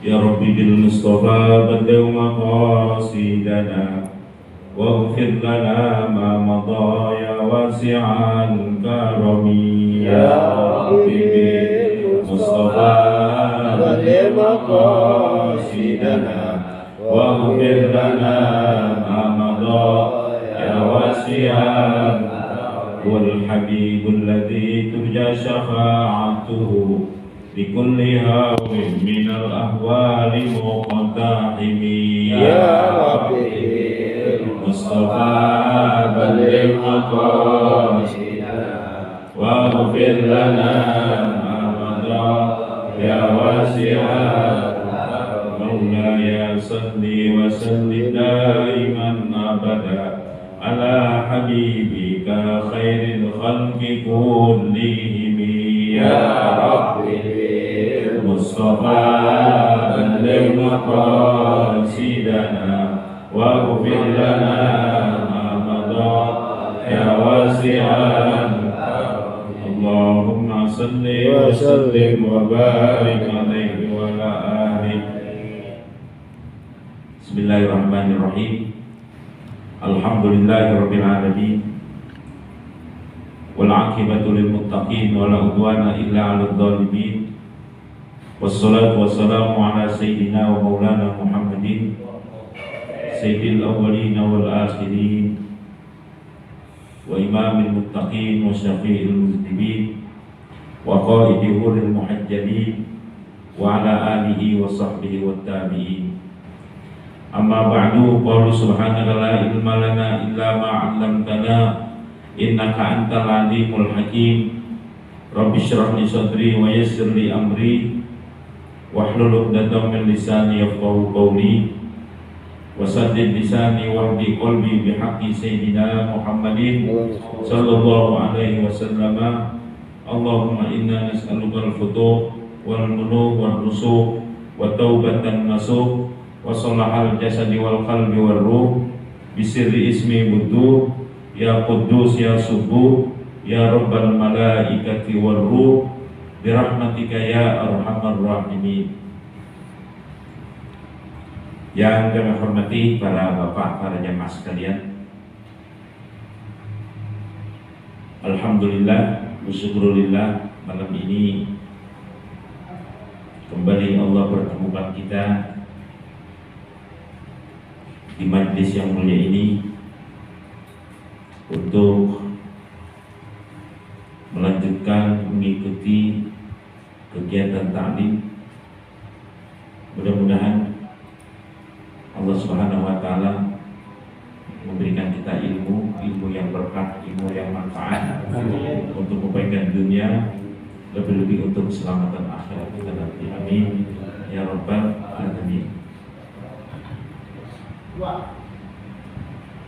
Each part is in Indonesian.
يا رب بالمصطفى بلغ مقاصدنا واغفر لنا ما مضى يا واسع الكرم يا رب بالمصطفى بلغ مقاصدنا واغفر لنا ما مضى يا واسع هو الحبيب الذي ترجى شفاعته بكل هاو من الأهوال مقتحم يا رب بالمصطفى بلغ مقاصدنا واغفر لنا ما مضى يا واسع مولاي صل وسلم دائما ابدا على حبيبك خير الخلق كلهم يا رب بالمصطفى بلغ مقاصدنا واغفر لنا ما مضى يا واسع اللهم صل وسلم وبارك عليه وعلى آله. Bismillahirrahmanirrahim. Alhamdulillahirabbil alamin. Wal 'aqibatu lil muttaqin wa la udwana illa 'alal zalimin. Wassalatu wassalamu ala sayyidina wa maulana Muhammadin sayyidil awwalin wal akhirin wa imamil muttaqin wa syafi'il muznimin wa qaidi hurril muhajjalin wa ala alihi wa sahbihi wa tabi'in. Amma ba'du, qala subhanaka la ilma lana illa ma 'allamtana innaka antal alimul hakim. Rabbi shrah li sadri wa yassir li amri wahlul 'uqdatam min lisani yafqahu qawli wasaddid lisani wahdi qalbi bihaqqi sayyidina Muhammadin sallallahu alaihi wasallam. Allahumma inna nas'aluka al-futuh wal muluk wal rusuh wa taubatan nasuh wa salahal jasadi wal qalbi wal ruh bisirri ismi buduh ya quddus ya subuh ya rabbal malaikati wal ruh birahmatika ya arhamar rahimin. Yang kami hormati para bapak, para jamaah sekalian, alhamdulillah, bersyukurillah, malam ini kembali Allah pertemukan kita di majlis yang mulia ini untuk melanjutkan mengikuti kegiatan ta'lim. Mudah-mudahan Allah Subhanahu wa taala memberikan kita ilmu yang berkah, ilmu yang manfaat untuk kebaikan dunia, lebih-lebih untuk keselamatan akhirat kita nanti. Amin ya rabbal alamin.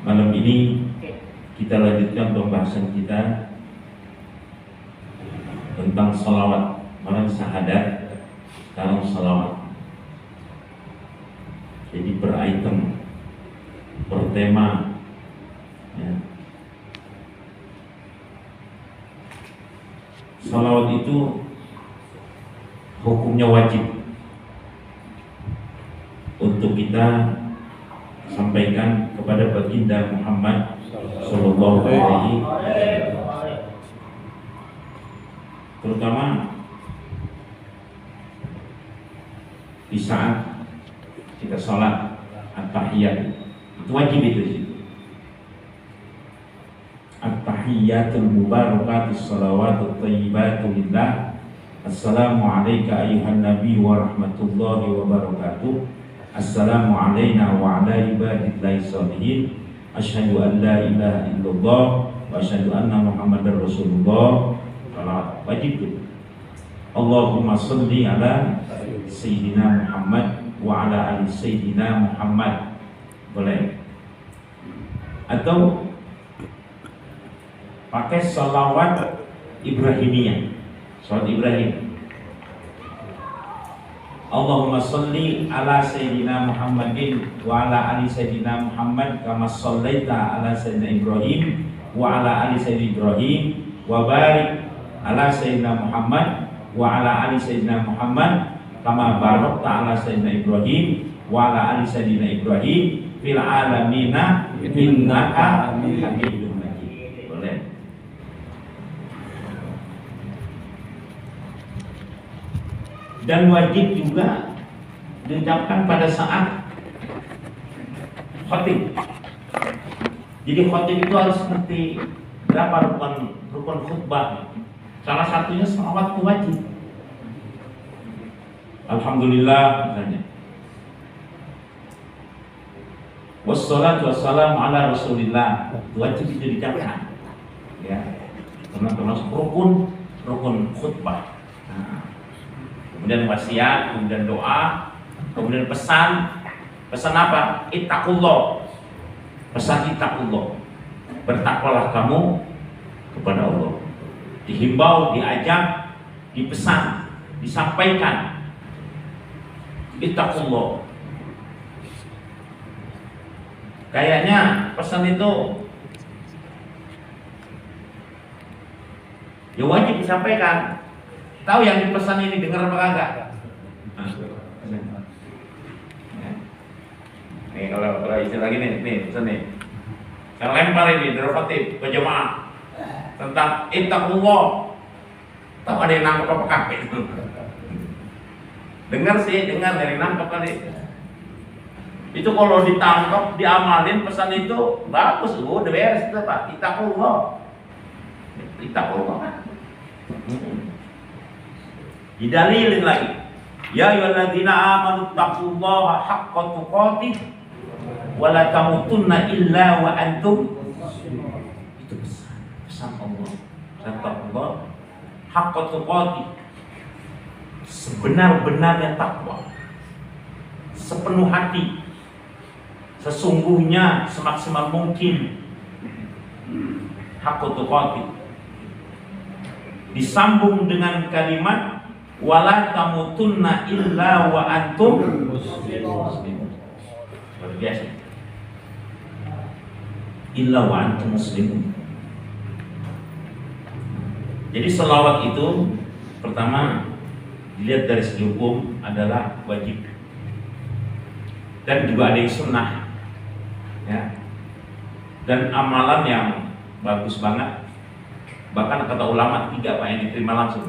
Malam ini kita lanjutkan pembahasan kita tentang salawat. Malam syahadat, sekarang salawat. Jadi per item, per tema, ya. Salawat itu hukumnya wajib untuk kita sampaikan kepada baginda Muhammad Sallallahu Alaihi Wasallam, terutama di saat kita sholat at-tahiyat, itu wajib itu sih. At-tahiyatul mubarakatus salawatut thayyibatu lillah. Assalamu alayka ayyuhan nabi wa rahmatullahi wa barakatuh. Assalamu alayna wa ala ibadillahi sholihin. Asyhadu an la ilaha illallah wa asyhadu anna muhammadar rasulullah. Salawat wajib itu. Allahumma sholli ala sayyidina Muhammad wa ala ali sayyidina Muhammad. Boleh. Atau pakai salawat Ibrahimiyah, salawat Ibrahim. Allahumma sholli ala sayyidina Muhammadin wa ala ali sayyidina Muhammad kama shallaita ala sayyidina Ibrahim wa ala ali sayyidina Ibrahim wa barik ala sayyidina Muhammad wa ala ali sayyidina Muhammad kama barakta ala sayyidina Ibrahim wa ala ali sayyidina Ibrahim fil alamina innaka Hamidum Majid. Boleh. Dan wajib juga diucapkan pada saat khotib. Jadi khotib itu harus ngerti berapa rukun khutbah. Salah satunya selawat itu wajib. Alhamdulillah misalnya. Wassalatu wassalamu ala Rasulillah. Wajib itu diucapkan. Ya. Karena termasuk rukun khutbah. Nah. Kemudian wasiat, kemudian doa, kemudian pesan apa? Ittaqullah. Pesan ittaqullah. Bertakwalah kamu kepada Allah. Dihimbau, diajak, dipesan, disampaikan. Ittaqullah. Kayaknya pesan itu ya wajib disampaikan. Tahu yang dipesan ini dengar apa kagak? Nih kalau istilah lagi nih pesan nih. Yang lempar ini dari khotib ke jemaah tentang ittaqullah. Tahu ada yang nangkep apa kagak itu? Dengar dari nangkep kali. Itu kalau ditangkap, diamalin pesan itu bagus, udah beres itu Pak. Ittaqullah kan. Didalilin lagi. Ya ayyuhalladzina amanu taqullaha haqqa tuqatih wa la tamutunna illa wa antum. Itu pesan Allah. Taqwa haqqa tuqatih. Sebenar-benarnya takwa. Sepenuh hati. Sesungguhnya semaksimal mungkin. Haqqa tuqatih. Disambung dengan kalimat wala tamutunna illa wa antum muslimun. Luar biasa. Illa wa antum muslimun. Jadi selawat itu pertama dilihat dari segi hukum adalah wajib. Dan juga ada yang sunnah. Ya. Dan amalan yang bagus banget. Bahkan kata ulama 3 Pak yang diterima langsung.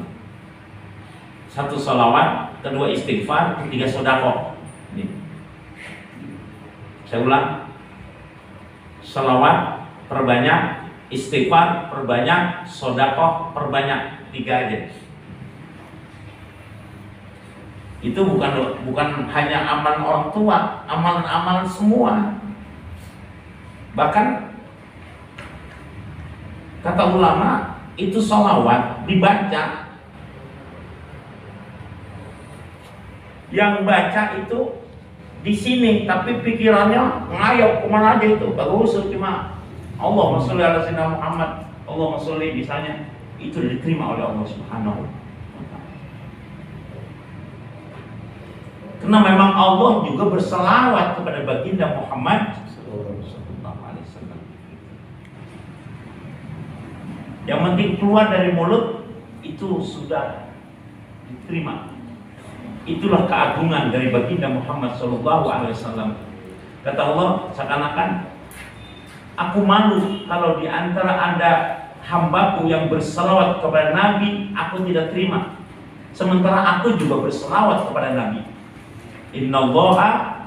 1 sholawat, 2 istighfar, 3 sedekah. Ini. Saya ulang. Sholawat perbanyak, istighfar perbanyak, sedekah perbanyak. 3 aja. Itu bukan hanya amalan orang tua, amalan-amalan semua. Bahkan kata ulama itu sholawat dibaca. Yang baca itu di sini, tapi pikirannya ngayok kemana aja itu. Bagus cuma Allahumma sholli ala sayyidina Muhammad, Allahumma sholli misalnya, itu diterima oleh Allah Subhanahu wa taala. Karena memang Allah juga berselawat kepada baginda Muhammad sallallahu alaihi wasallam. Yang penting keluar dari mulut itu sudah diterima. Itulah keagungan dari baginda Muhammad sallallahu alaihi wasallam. Kata Allah, seakan-akan aku malu kalau di antara Anda hambaku yang berselawat kepada Nabi, aku tidak terima. Sementara aku juga berselawat kepada Nabi. Innallaha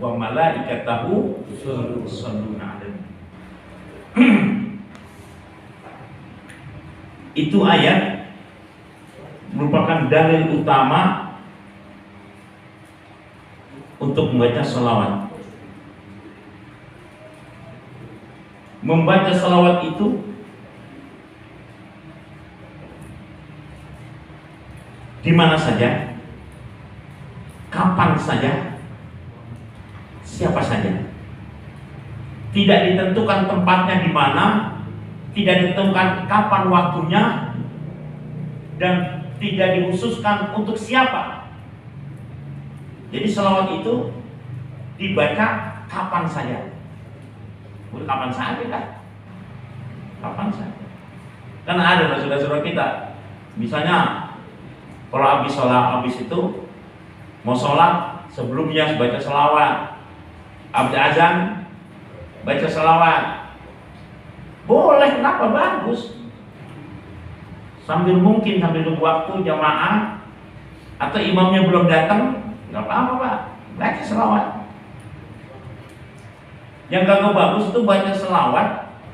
wa malaikatahu yusholluna 'alaihi. Itu ayat merupakan dalil utama untuk membaca salawat. Membaca salawat itu di mana saja, kapan saja, siapa saja. Tidak ditentukan tempatnya di mana, tidak ditentukan kapan waktunya, dan tidak dikhususkan untuk siapa. Jadi selawat itu dibaca kapan saja. Bukan kapan saja kan? Kapan saja. Karena ada saudara-saudara kita, misalnya kalau habis sholat habis itu Mau sholat sebelumnya baca selawat, abdi azan baca selawat, boleh, kenapa, bagus. Sambil mungkin sambil nunggu waktu jamaah atau imamnya belum datang, nggak apa-apa Pak, baca selawat. Yang kagak bagus itu baca selawat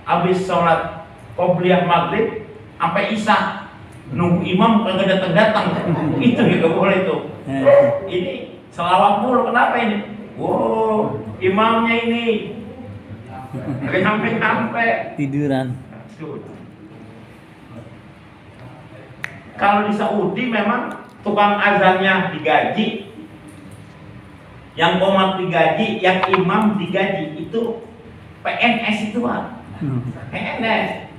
habis sholat qobliyah maghrib sampai isya, nunggu imam kagak datang, itu juga boleh tuh. Ini selawat mulu, kenapa ini? Wow, imamnya ini sampai tiduran. Kalau di Saudi memang tukang azannya digaji, yang komat digaji, yang imam digaji, itu PNS itu Pak. PNS.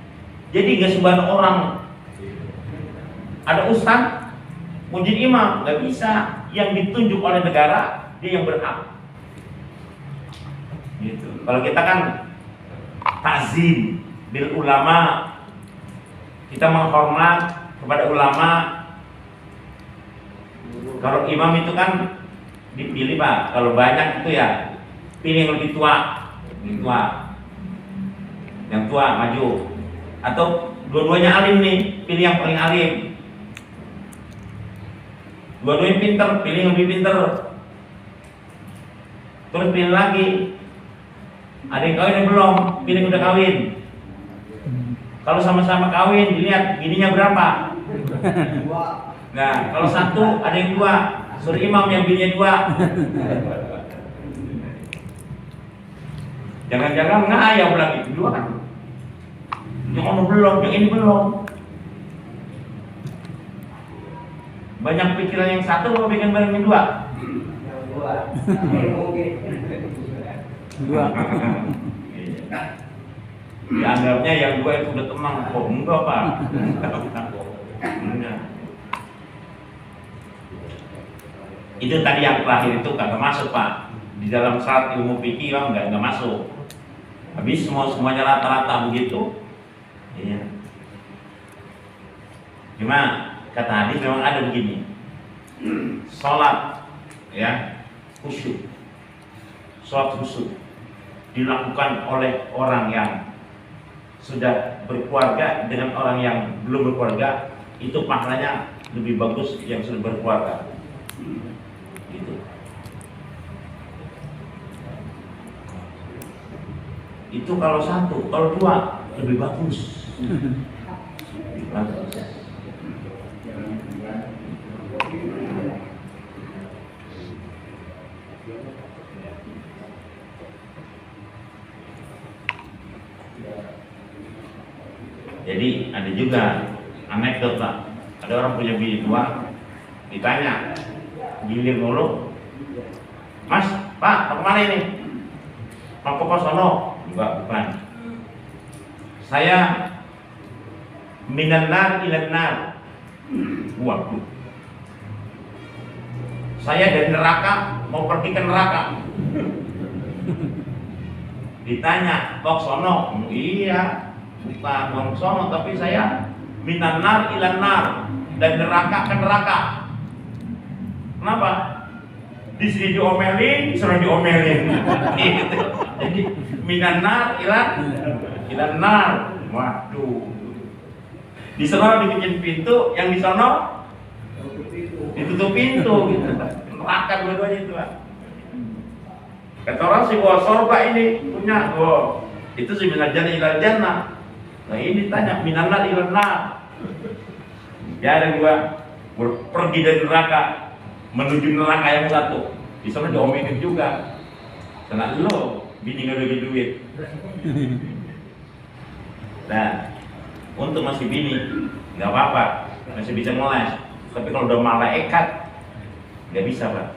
Jadi nggak sembarang orang. Ada ustaz mau jadi imam, nggak bisa. Yang ditunjuk oleh negara, dia yang berhak. Gitu. Kalau kita kan takzim bil ulama, kita menghormat kepada ulama. Kalau imam itu kan dipilih Pak, kalau banyak itu ya pilih yang lebih tua, yang tua maju, atau dua-duanya alim nih, pilih yang paling alim. Dua-duanya pinter, pilih yang lebih pinter. Terus pilih lagi, ada yang kawin yang belum, pilih yang udah kawin. Kalau sama-sama kawin, dilihat gininya berapa. Nah, kalau satu ada yang dua, suruh imam yang bininya dua. Jangan-jangan ngayal lagi dua kan. Yang ono belum, yang ini belum. Banyak pikiran yang satu, mau bikin barang yang dua. Dua. Dianggapnya yang dua itu udah tenang, kok enggak Pak? Enggak. Itu tadi yang terakhir itu kagak masuk Pak. Di dalam syarat ilmu fikih enggak masuk. Habis semuanya rata-rata begitu. Iya. Cuma kata hadis memang ada begini. Salat ya, khusyuk. Salat khusyuk dilakukan oleh orang yang sudah berkeluarga dengan orang yang belum berkeluarga, itu pahalanya lebih bagus yang sudah berkeluarga. Gitu. Itu kalau satu, kalau dua lebih bagus. Lebih bagus. Jadi ada juga anekdot Pak, ada orang punya bini tua, ditanya, gilir mulu, Mas, Pak, mau kemana ini? Mau ke pos sono? Juga bukan. Saya minan nar ilan nar. Waduh. Saya dari neraka mau pergi ke neraka. Ditanya, kok sono? Iya. Bukan orang sono, tapi saya minan nar ilan nar, dan neraka ke neraka. Kenapa? Di sini diomelin, di sana diomelin. Gitu. Jadi minan nar ilan nar. Waduh. Di sana dibikin pintu, yang di sana ditutup pintu gitu. Neraka dua-duanya itu. Kata orang si bawa sorba ini punya, itu si minan jannah ilan jannah. Nah ini tanya minanar ilan nar. Ya ada dua, pergi dari neraka menuju neraka yang satu. Di sana diomelin juga. Karena lo bini nggak bagi duit. Nah, untuk masih bini nggak apa-apa, masih bisa ngeles. Tapi kalau udah malaikat nggak bisa Pak.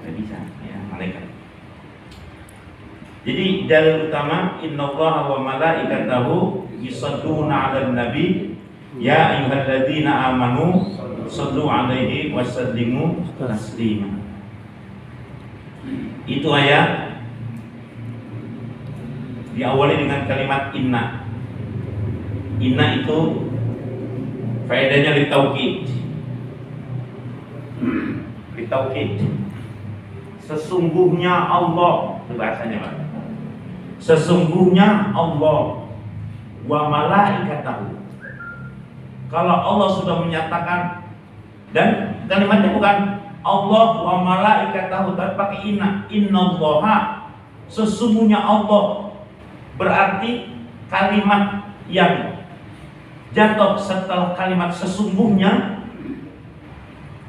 Nggak bisa, ya malaikat. Jadi dalil utama innallaha wa malaikatahu yusholluna 'alan nabi ya ayyuhalladzina amanu shallu 'alaihi wa sallimu taslima. Itu ayat diawali dengan kalimat inna. Inna itu faedahnya litaukid. Bitauhid. Sesungguhnya Allah, itu bahasanya Pak. Sesungguhnya Allah wa malaikatahu. Kalau Allah sudah menyatakan, dan kalimatnya bukan Allah wa malaikatahu tapi pakai innallaha, sesungguhnya Allah, berarti kalimat yang jatuh setelah kalimat sesungguhnya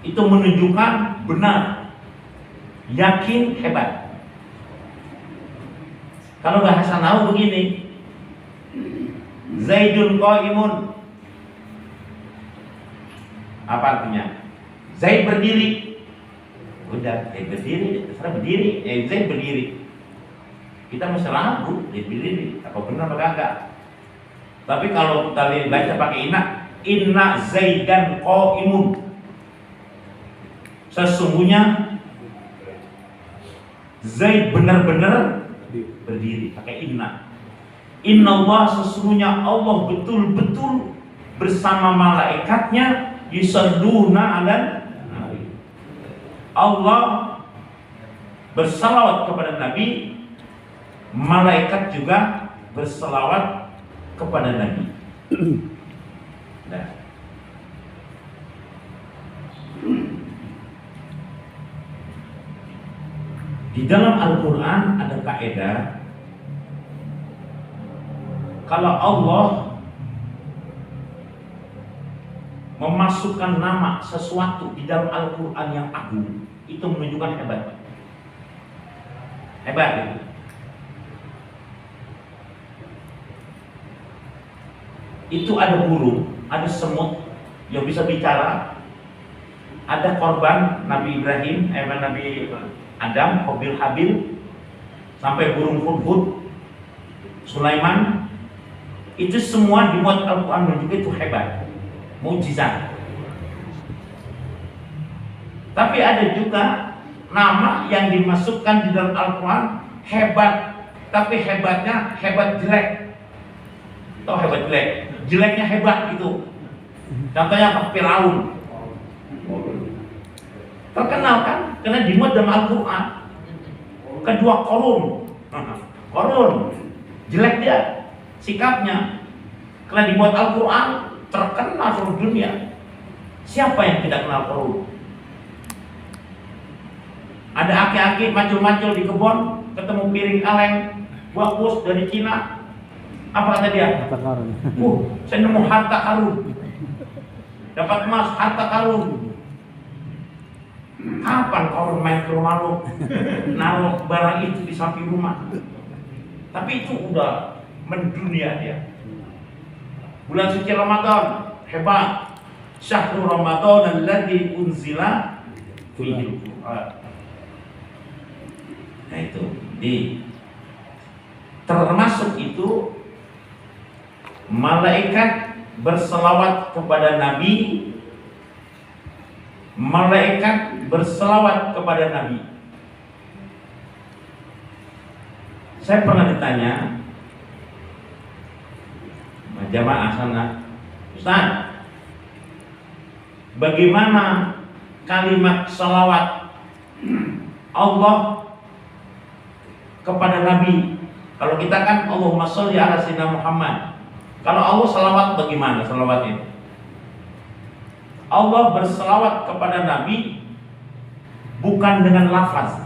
itu menunjukkan benar, yakin, hebat. Kalau bahasa nahwu begini, Zaidun qaimun, apa artinya? Zaid berdiri. Udah, Zaid berdiri, terserah berdiri, Zaid berdiri. Kita mesti ragu, Zaid berdiri, apa benar apa enggak? Tapi kalau kita baca pakai inna Zaidan qaimun, sesungguhnya Zaid benar-benar berdiri, pakai inna. Innallaha, sesungguhnya Allah betul-betul bersama malaikatnya yusalluna 'alan nabi. Allah bersalawat kepada Nabi, malaikat juga bersalawat kepada Nabi. Nah, di dalam Al-Quran ada kaidah, kalau Allah memasukkan nama sesuatu di dalam Al-Quran yang agung, itu menunjukkan hebat. Hebat itu. Itu ada burung, ada semut yang bisa bicara, ada korban Nabi Ibrahim, Nabi Adam, Habil, sampai burung hudhud, Sulaiman, itu semua dimuat Al-Quran menunjukkan itu hebat, mukjizat. Tapi ada juga nama yang dimasukkan di dalam Al-Quran hebat, tapi hebatnya hebat jelek. Tahu hebat jelek? Jeleknya hebat gitu. Contohnya Firaun. Terkenal kan? Karena dimuat dalam Al-Quran. Kedua Korun, jelek dia sikapnya. Karena dimuat Al-Quran, terkenal seluruh dunia. Siapa yang tidak kenal Korun? Ada aki-aki macul-macul di kebun, ketemu piring kaleng bagus dari Cina. Apa kata dia? Saya nemu harta karun. Dapat emas, harta karun. Kapan kau main ke rumah lo, naruh barang itu di samping rumah? Tapi itu udah mendunia dia. Bulan suci Ramadan, hebat. Syahrul Ramadan alladzi unzila fihi Al-Qur'an. Nah itu, termasuk itu malaikat berselawat kepada Nabi, malaikat berselawat kepada Nabi. Saya pernah ditanya jamaah sana, Ustaz, bagaimana kalimat selawat Allah kepada Nabi? Kalau kita kan Allahumma sholli ala sayyidina Muhammad. Kalau Allah selawat bagaimana selawatnya? Allah berselawat kepada Nabi bukan dengan lafaz,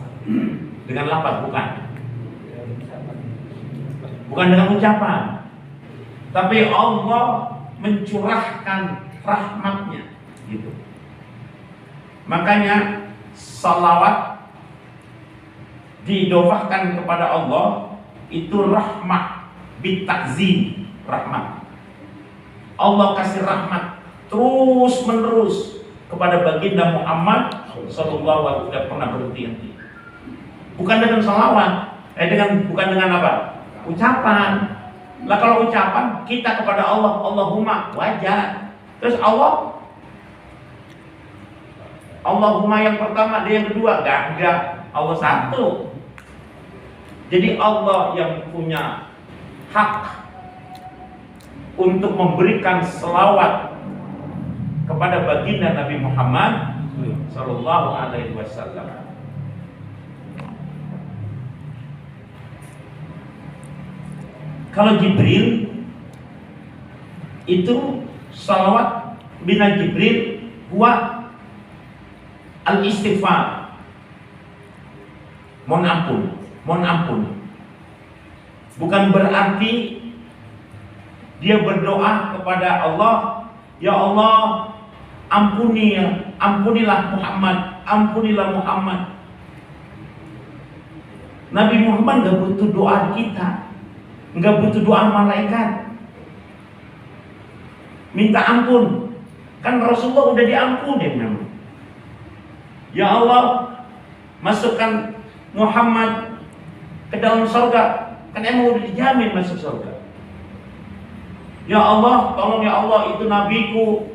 bukan dengan ucapan, tapi Allah mencurahkan rahmatnya, gitu. Makanya salawat diidofahkan kepada Allah itu rahmat, bitakzim, rahmat. Allah kasih rahmat terus menerus kepada baginda Muhammad sallallahu alaihi wasallam, tidak pernah berhenti. Bukan dengan salawat, bukan dengan apa? Ucapan. Lah kalau ucapan kita kepada Allah, Allahumma, wajar. Terus Allahumma yang pertama, dia yang kedua, enggak. Allah satu. Jadi Allah yang punya hak untuk memberikan selawat kepada baginda Nabi Muhammad Sallallahu alaihi wasallam. Kalau Jibril itu salawat bina Jibril huwa al-istighfar. Mohon ampun, mohon ampun. Bukan berarti dia berdoa kepada Allah, ya Allah, ampunilah Muhammad, ampunilah Muhammad. Nabi Muhammad nggak butuh doa kita, nggak butuh doa malaikat. Minta ampun, kan Rasulullah udah diampuni memang. Ya Allah, masukkan Muhammad ke dalam surga, kan emang udah dijamin masuk surga. Ya Allah, tolong ya Allah, itu nabiku,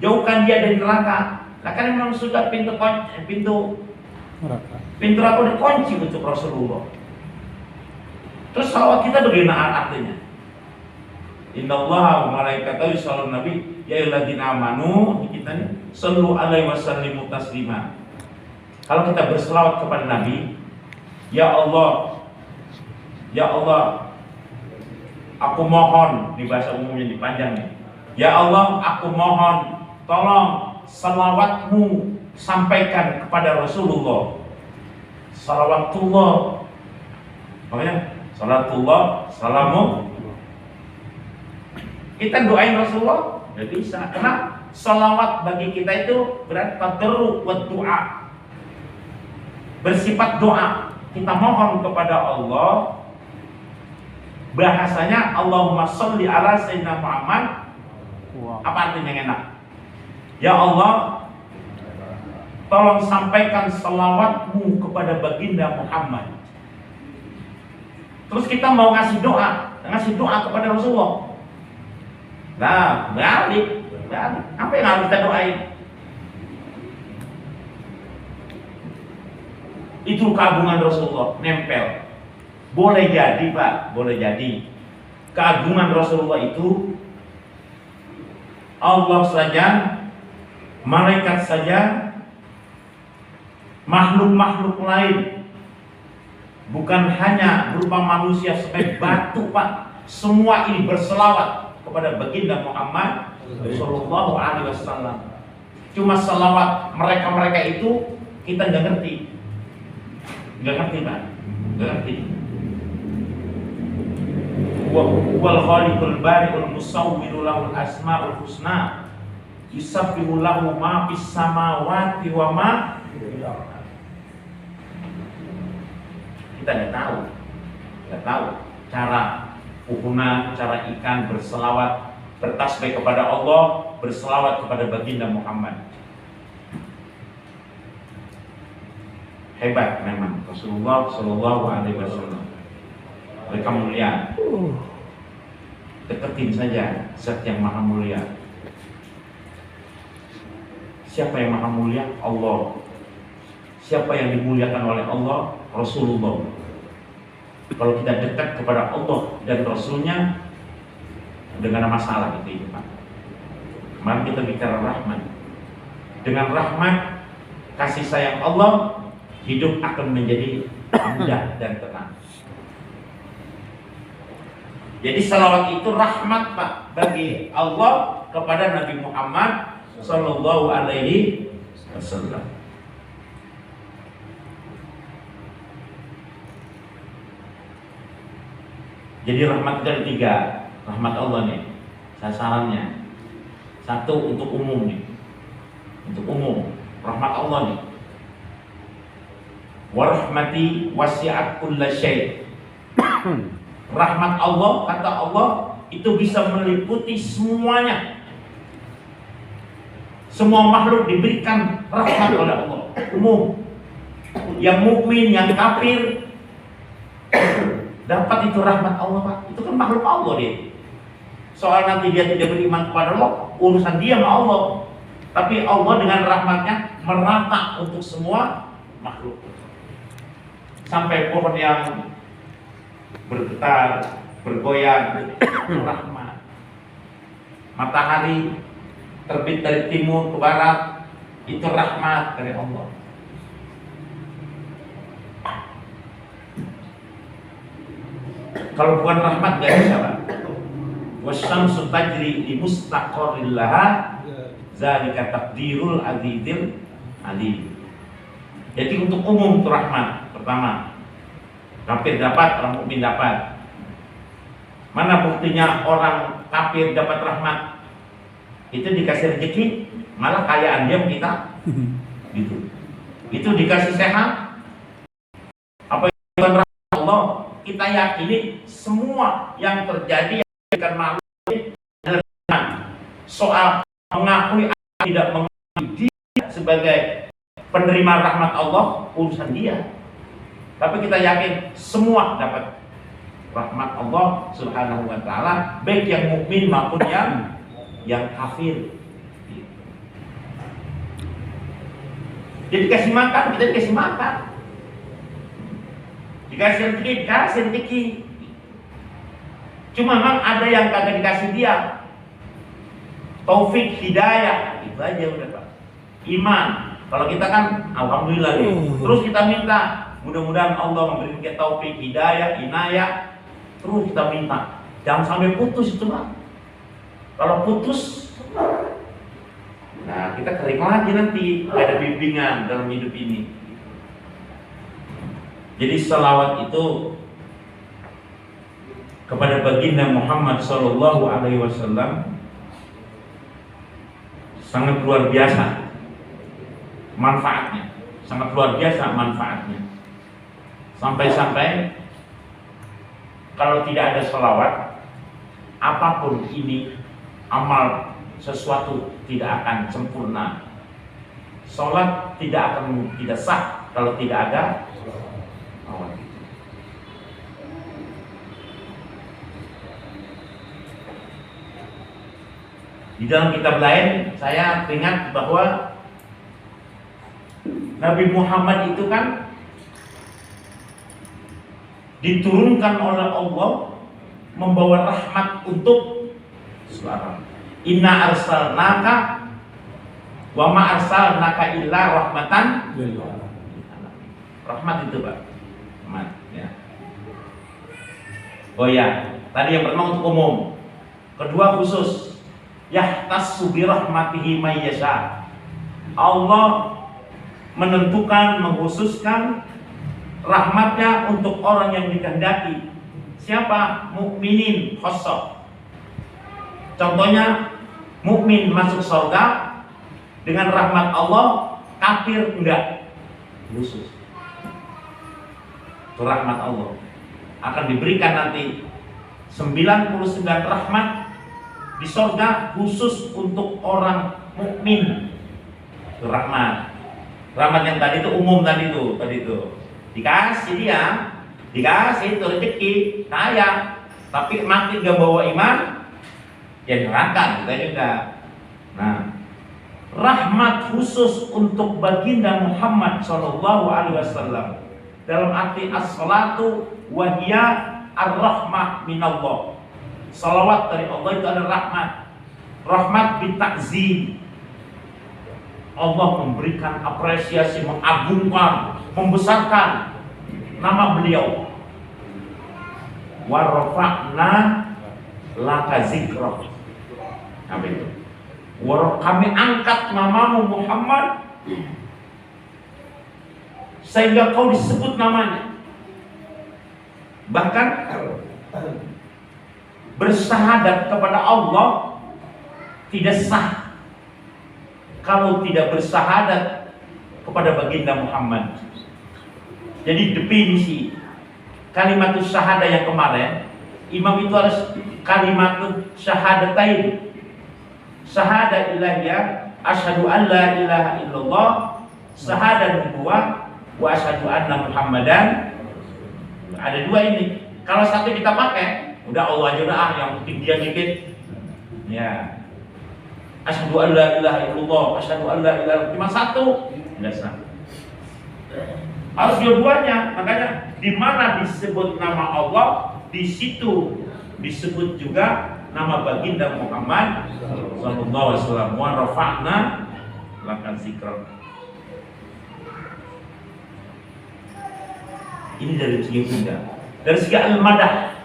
jauhkan dia dari neraka. Nah kan memang sudah pintu neraka dikunci untuk Rasulullah. Terus salawat kita bagaimana artinya? Innallaha wa malaikatahu yusholluna nabi ya ayyuhalladzina amanu, kita nih sallu alaihi wasallimu taslima. Kalau kita berselawat kepada Nabi, ya Allah, aku mohon, di bahasa umumnya dipanjang nih. Ya Allah, aku mohon, tolong salawatmu sampaikan kepada Rasulullah. Salawatullah, makanya salatullah, salamu. Kita doain Rasulullah, nggak bisa. Karena salawat bagi kita itu berarti tadarru wa doa, bersifat doa. Kita mohon kepada Allah. Bahasanya Allahumma sholli ala sayyidina Muhammad. Apa artinya yang enak? Ya Allah, tolong sampaikan salawatmu kepada baginda Muhammad. Terus kita mau ngasih doa kepada Rasulullah. Nah, balik. Apa yang harus kita doain? Itu keagungan Rasulullah, nempel. Boleh jadi Pak, boleh jadi keagungan Rasulullah itu Allah saja, malaikat saja, makhluk-makhluk lain, bukan hanya berupa manusia sebagai batu Pak. Semua ini berselawat kepada baginda Muhammad Sallallahu Alaihi Wasallam. Cuma selawat mereka itu kita nggak ngerti Pak, nggak ngerti. Wal khaliqul bari'ul musawwiru lahul asmaul husna yusabbihu lahu ma fis samawati wa ma. Kita nggak tahu cara ukuna, cara ikan berselawat, bertasbih kepada Allah, berselawat kepada baginda Muhammad. Hebat memang Rasulullah Sallallahu Alaihi Wasallam. Mereka mulia. Deketin saja zat yang maha mulia. Siapa yang maha mulia? Allah. Siapa yang dimuliakan oleh Allah? Rasulullah. Kalau kita dekat kepada Allah dan Rasulnya, dengan masalah itu Pak. Kemarin kita bicara rahmat. Dengan rahmat, kasih sayang Allah, hidup akan menjadi mudah dan tenang. Jadi salawat itu rahmat Pak bagi Allah kepada Nabi Muhammad Sallallahu Alaihi Wasallam. Jadi rahmat itu ada 3. Rahmat Allah nih, sasarannya. 1 untuk umum nih, untuk umum. Rahmat Allah nih. Warahmati wasi'at kulla syai'. Rahmat Allah, kata Allah, itu bisa meliputi semuanya. Semua makhluk diberikan rahmat oleh Allah, umum. Yang mukmin, yang kafir dapat itu rahmat Allah Pak. Itu kan makhluk Allah dia. Soal nanti dia tidak beriman kepada Allah, urusan dia sama Allah. Tapi Allah dengan rahmatnya merata untuk semua makhluk. Sampai pohon yang bergetar, bergoyang, rahmat. Matahari terbit dari timur ke barat, Itu rahmat dari Allah. Kalau bukan rahmat gak bisa, Pak. Wasyamsu tajri li mustaqarril laha zalika taqdirul azizil alim. Jadi untuk umum itu rahmat. Pertama, kafir dapat, orang mukmin dapat. Mana buktinya orang kafir dapat rahmat? Itu dikasih rezeki, malah kayaan diam kita. Gitu. Itu dikasih sehat. Apa yang rahmat Allah? Kita yakini semua yang terjadi akan makhluk adalah rahmat. Soal mengakui atau tidak mengakui dia sebagai penerima rahmat Allah, urusan dia. Tapi kita yakin semua dapat rahmat Allah Subhanahu wa taala, baik yang mukmin maupun yang kafir. Jadi dikasih makan, kita dikasih makan. Dikasih rezeki. Cuma memang ada yang kagak dikasih dia. Taufik, hidayah, itu aja udah, Pak. Iman. Kalau kita kan alhamdulillah nih. Terus kita minta, mudah-mudahan Allah memberi kita taufik, hidayah, inayah. Terus kita minta. Jangan sampai putus itu, Pak. Kalau putus, nah kita kering lagi nanti, gak ada bimbingan dalam hidup ini. Jadi salawat itu kepada baginda Muhammad Sallallahu Alaihi Wasallam sangat luar biasa manfaatnya, sangat luar biasa manfaatnya. Sampai-sampai kalau tidak ada salawat, apapun ini amal sesuatu tidak akan sempurna. Salat tidak sah kalau tidak ada salawat. Di dalam kitab lain saya ingat bahwa Nabi Muhammad itu kan diturunkan oleh Allah membawa rahmat untuk semua. Inna arsalnaka wa ma arsalnaka illa rahmatan lil alamin. Rahmat itu, Pak. Rahmat, ya. Oh ya, tadi yang pertama untuk umum. Kedua khusus. Yahtassu bi rahmatihi may yasha. Allah menentukan, mengkhususkan rahmatnya untuk orang yang dikehendaki. Siapa? Mukminin khassah. Contohnya mukmin masuk surga dengan rahmat Allah, kafir enggak. Khusus. Itu rahmat Allah. Akan diberikan nanti 99 rahmat di surga khusus untuk orang mukmin. Itu rahmat. Rahmat yang tadi itu umum tadi itu. Dikasih dia, dikasih itu rezeki, kaya, tapi mati gak bawa iman, ya neraka kita juga. Nah, rahmat khusus untuk baginda Muhammad Shallallahu Alaihi Wasallam dalam arti as-salatu wahia ar-rahmah minallah. Salawat dari Allah itu adalah rahmat. Rahmat bitakzim. Allah memberikan apresiasi, mengagungkan, membesarkan nama beliau. Wa rafa'na laka zikrah. Apa itu? Kami angkat namamu Muhammad sehingga kau disebut namanya. Bahkan bersahadat kepada Allah tidak sah kalau tidak bersahadat kepada baginda Muhammad. Jadi definisi kalimatus syahadah yang kemarin, imam itu harus kalimatus syahadatain. Syahadah ilahiyah, asyhadu an la ilaha illallah, syahadah nubuwah, wa asyhadu anna Muhammadan. Ada dua ini. Kalau satu kita pakai, udah Allah aja udah yang penting dia dikit. Ya. Asyhadu an la ilaha illallah, asyhadu an la ilaha, cuma satu. Enggak sah. Harus dua-duanya. Makanya di mana disebut nama Allah, di situ disebut juga nama baginda Muhammad sallallahu alaihi wasallam. Wa rafa'na laka zikrak. Ini dari segi bunda. Dari segi al-madah,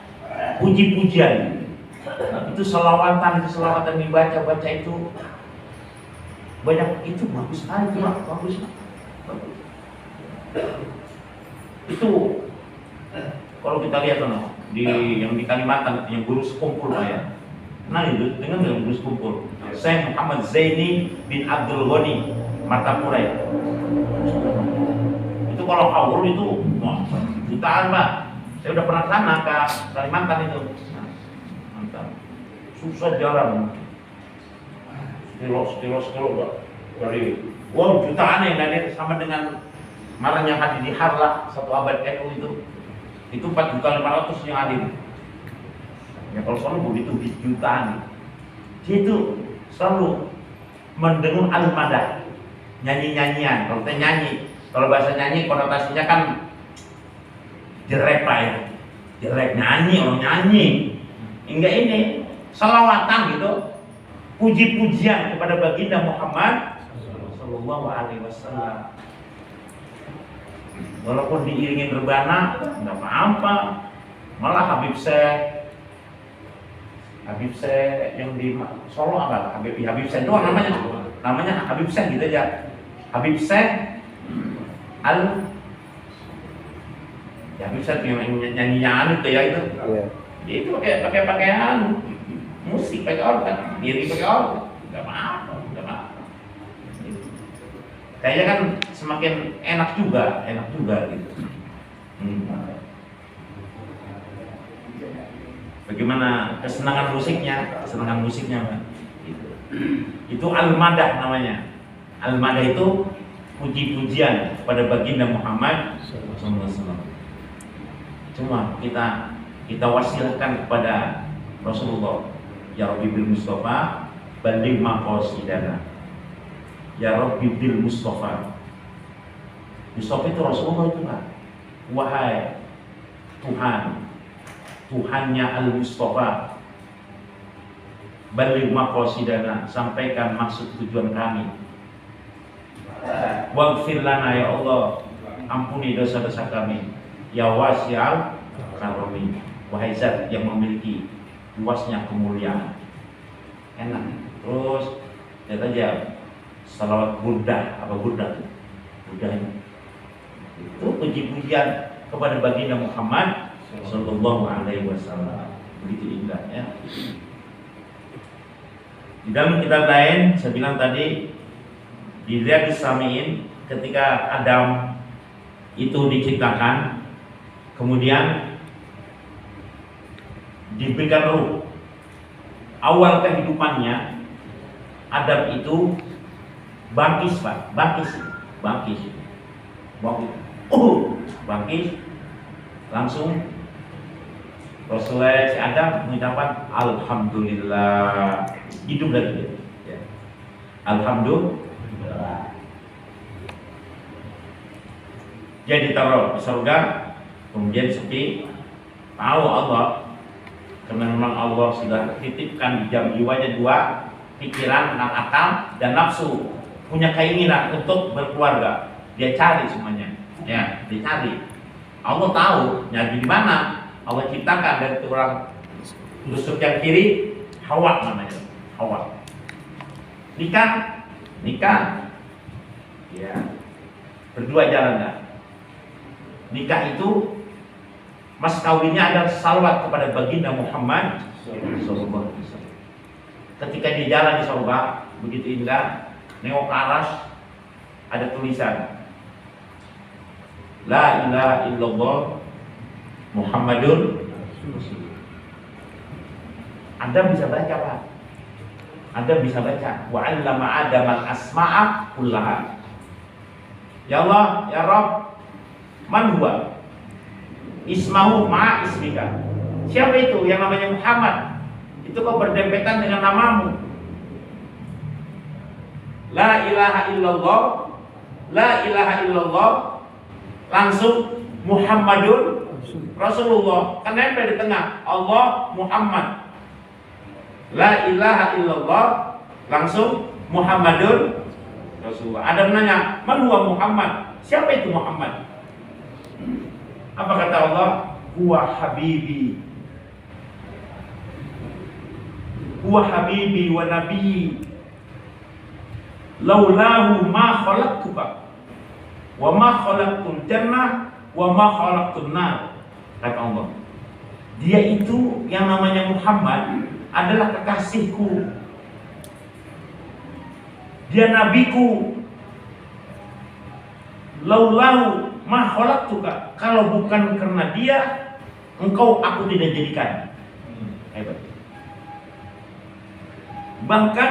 puji-pujian. Itu selawatan dibaca itu banyak, itu bagus sekali, bagus. Itu kalau kita lihat yang di Kalimantan yang guru sekumpul ya. Nah itu dengan guru sekumpul. Syekh Muhammad Zaini bin Abdul Ghani Martapura. Itu kalau haul itu jutaan Pak. Saya udah pernah sana ke Kalimantan itu. Mantap. Susah jalan. Kilo dari jutaan yang dari sama dengan malah yang hadir di Harlah 1 abad NU itu 4.500.000 yang hadir. Ya kalau selalu begitu jutaan. Dia itu selalu mendengung al-madah, nyanyi-nyanyian. Kalau kita nyanyi, kalau bahasa nyanyi konotasinya kan jelek Pak ya, jelek, nyanyi, orang nyanyi. Enggak, ini selawatan gitu, puji-pujian kepada baginda Muhammad Sallallahu Alaihi Wasallam. Walaupun diiringin rebana, nggak apa-apa. Malah Habib Syekh yang di Solo apa? Habib Syekh doang namanya Habib Syekh gitu aja. Habib Syekh Habib Syekh yang nyanyi-nyanyi itu ya itu. Yeah. Dia itu pakai pakaian musik, pakai organ, diri pakai organ, nggak apa-apa. Kayaknya kan semakin enak juga gitu. Bagaimana kesenangan musiknya Pak? Itu al-madah namanya. Al-madah itu puji-pujian pada baginda Muhammad SAW. Cuma kita wasilkan kepada Rasulullah, ya Rabbi bil Mustafa balligh maqasidana. Ya Rabbi bil Mustafa. Mustafa itu Rasulullah itu Pak. Wahai Tuhannya Al-Mustafa, balligh maqasidana, sampaikan maksud tujuan kami. Waghfir lana ya Allah, ampuni dosa-dosa kami. Ya wasi'al karami, wahai zat yang memiliki luasnya kemuliaan. Enak. Terus lihat aja salawat burdah ini. Itu puji-pujian kepada baginda Muhammad Sallallahu Alaihi Wasallam. Begitu indah ya. Di dalam kitab lain saya bilang tadi di Riyadhus Shalihin, ketika Adam itu diciptakan, kemudian diberikan ruh. Awal kehidupannya Adam itu bangkis Pak, bangkis. Langsung Rasulullah si Adam mengucapkan alhamdulillah, hidup lagi ya. Alhamdulillah. Dia ditaruh di surga, kemudian sepi, tahu Allah, karena memang Allah sudah titipkan di jam jiwanya 2, pikiran, akal dan nafsu, punya keinginan untuk berkeluarga. Dia cari semuanya, ya, dicari. Allah tahu nyari di mana. Allah ciptakan dari tulang rusuk yang kiri, Hawa namanya, Hawa. Nikah, ya, berdua jalannya. Nikah itu mas kawinnya adalah salawat kepada baginda Muhammad SAW. Ketika dia jalan di surga, begitu indah, nengok ke atas, ada tulisan La ilaha illallah Muhammadun Rasulullah. Anda bisa baca Pak. Anda bisa baca wa 'allama Adam al-asma'a kullaha. Ya Allah, ya Rabb, man huwa ismahu ma'a ismika. Siapa itu yang namanya Muhammad? Itu kok berdempetan dengan namamu. La ilaha illallah, la ilaha illallah, langsung Muhammadun Rasulullah, kan nempel di tengah. Allah Muhammad. La ilaha illallah, langsung Muhammadun Rasulullah. Adam nanya, "Man huwa Muhammad?" Siapa itu Muhammad? Apa kata Allah? "Huwa habibi. Huwa habibi wa nabiyyi. Laulahu ma khalaqtuka wa ma khalaqtul jannah wa ma khalaqtun nar." Kata Allah, dia itu yang namanya Muhammad adalah kekasihku, dia nabiku. Laulahu ma khalaqtuka, kalau bukan karena dia engkau aku tidak jadikan. Hebat. Bahkan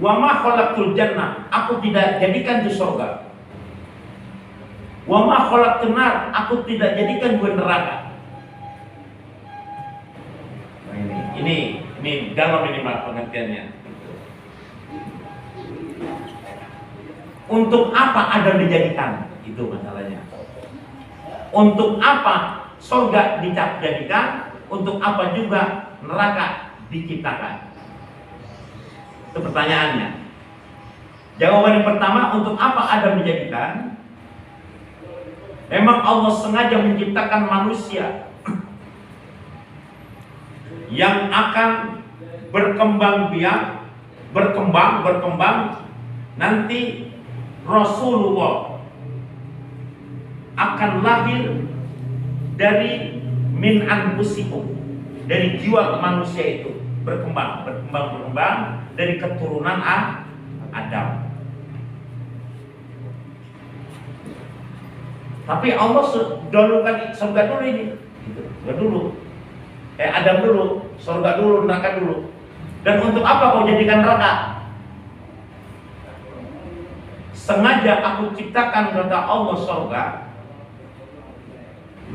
wa ma khalaqtul jannah, aku tidak jadikan di surga. Wa ma khalaqtun nar, aku tidak jadikan di neraka. Nah, ini dalam ini pengertiannya. Untuk apa Adam dijadikan? Itu masalahnya. Untuk apa surga dijadikan? Untuk apa juga neraka diciptakan? Itu pertanyaannya. Jawaban yang pertama, untuk apa Adam dijadikan? Memang Allah sengaja menciptakan manusia yang akan berkembang biak, berkembang, nanti Rasulullah akan lahir dari min anfusikum, dari jiwa manusia itu berkembang dari keturunan Adam. Tapi Allah dahulukan surga dulu ini, Adam dulu, surga dulu, neraka dulu. Dan untuk apa kau jadikan neraka? Sengaja aku ciptakan, kata Allah, surga.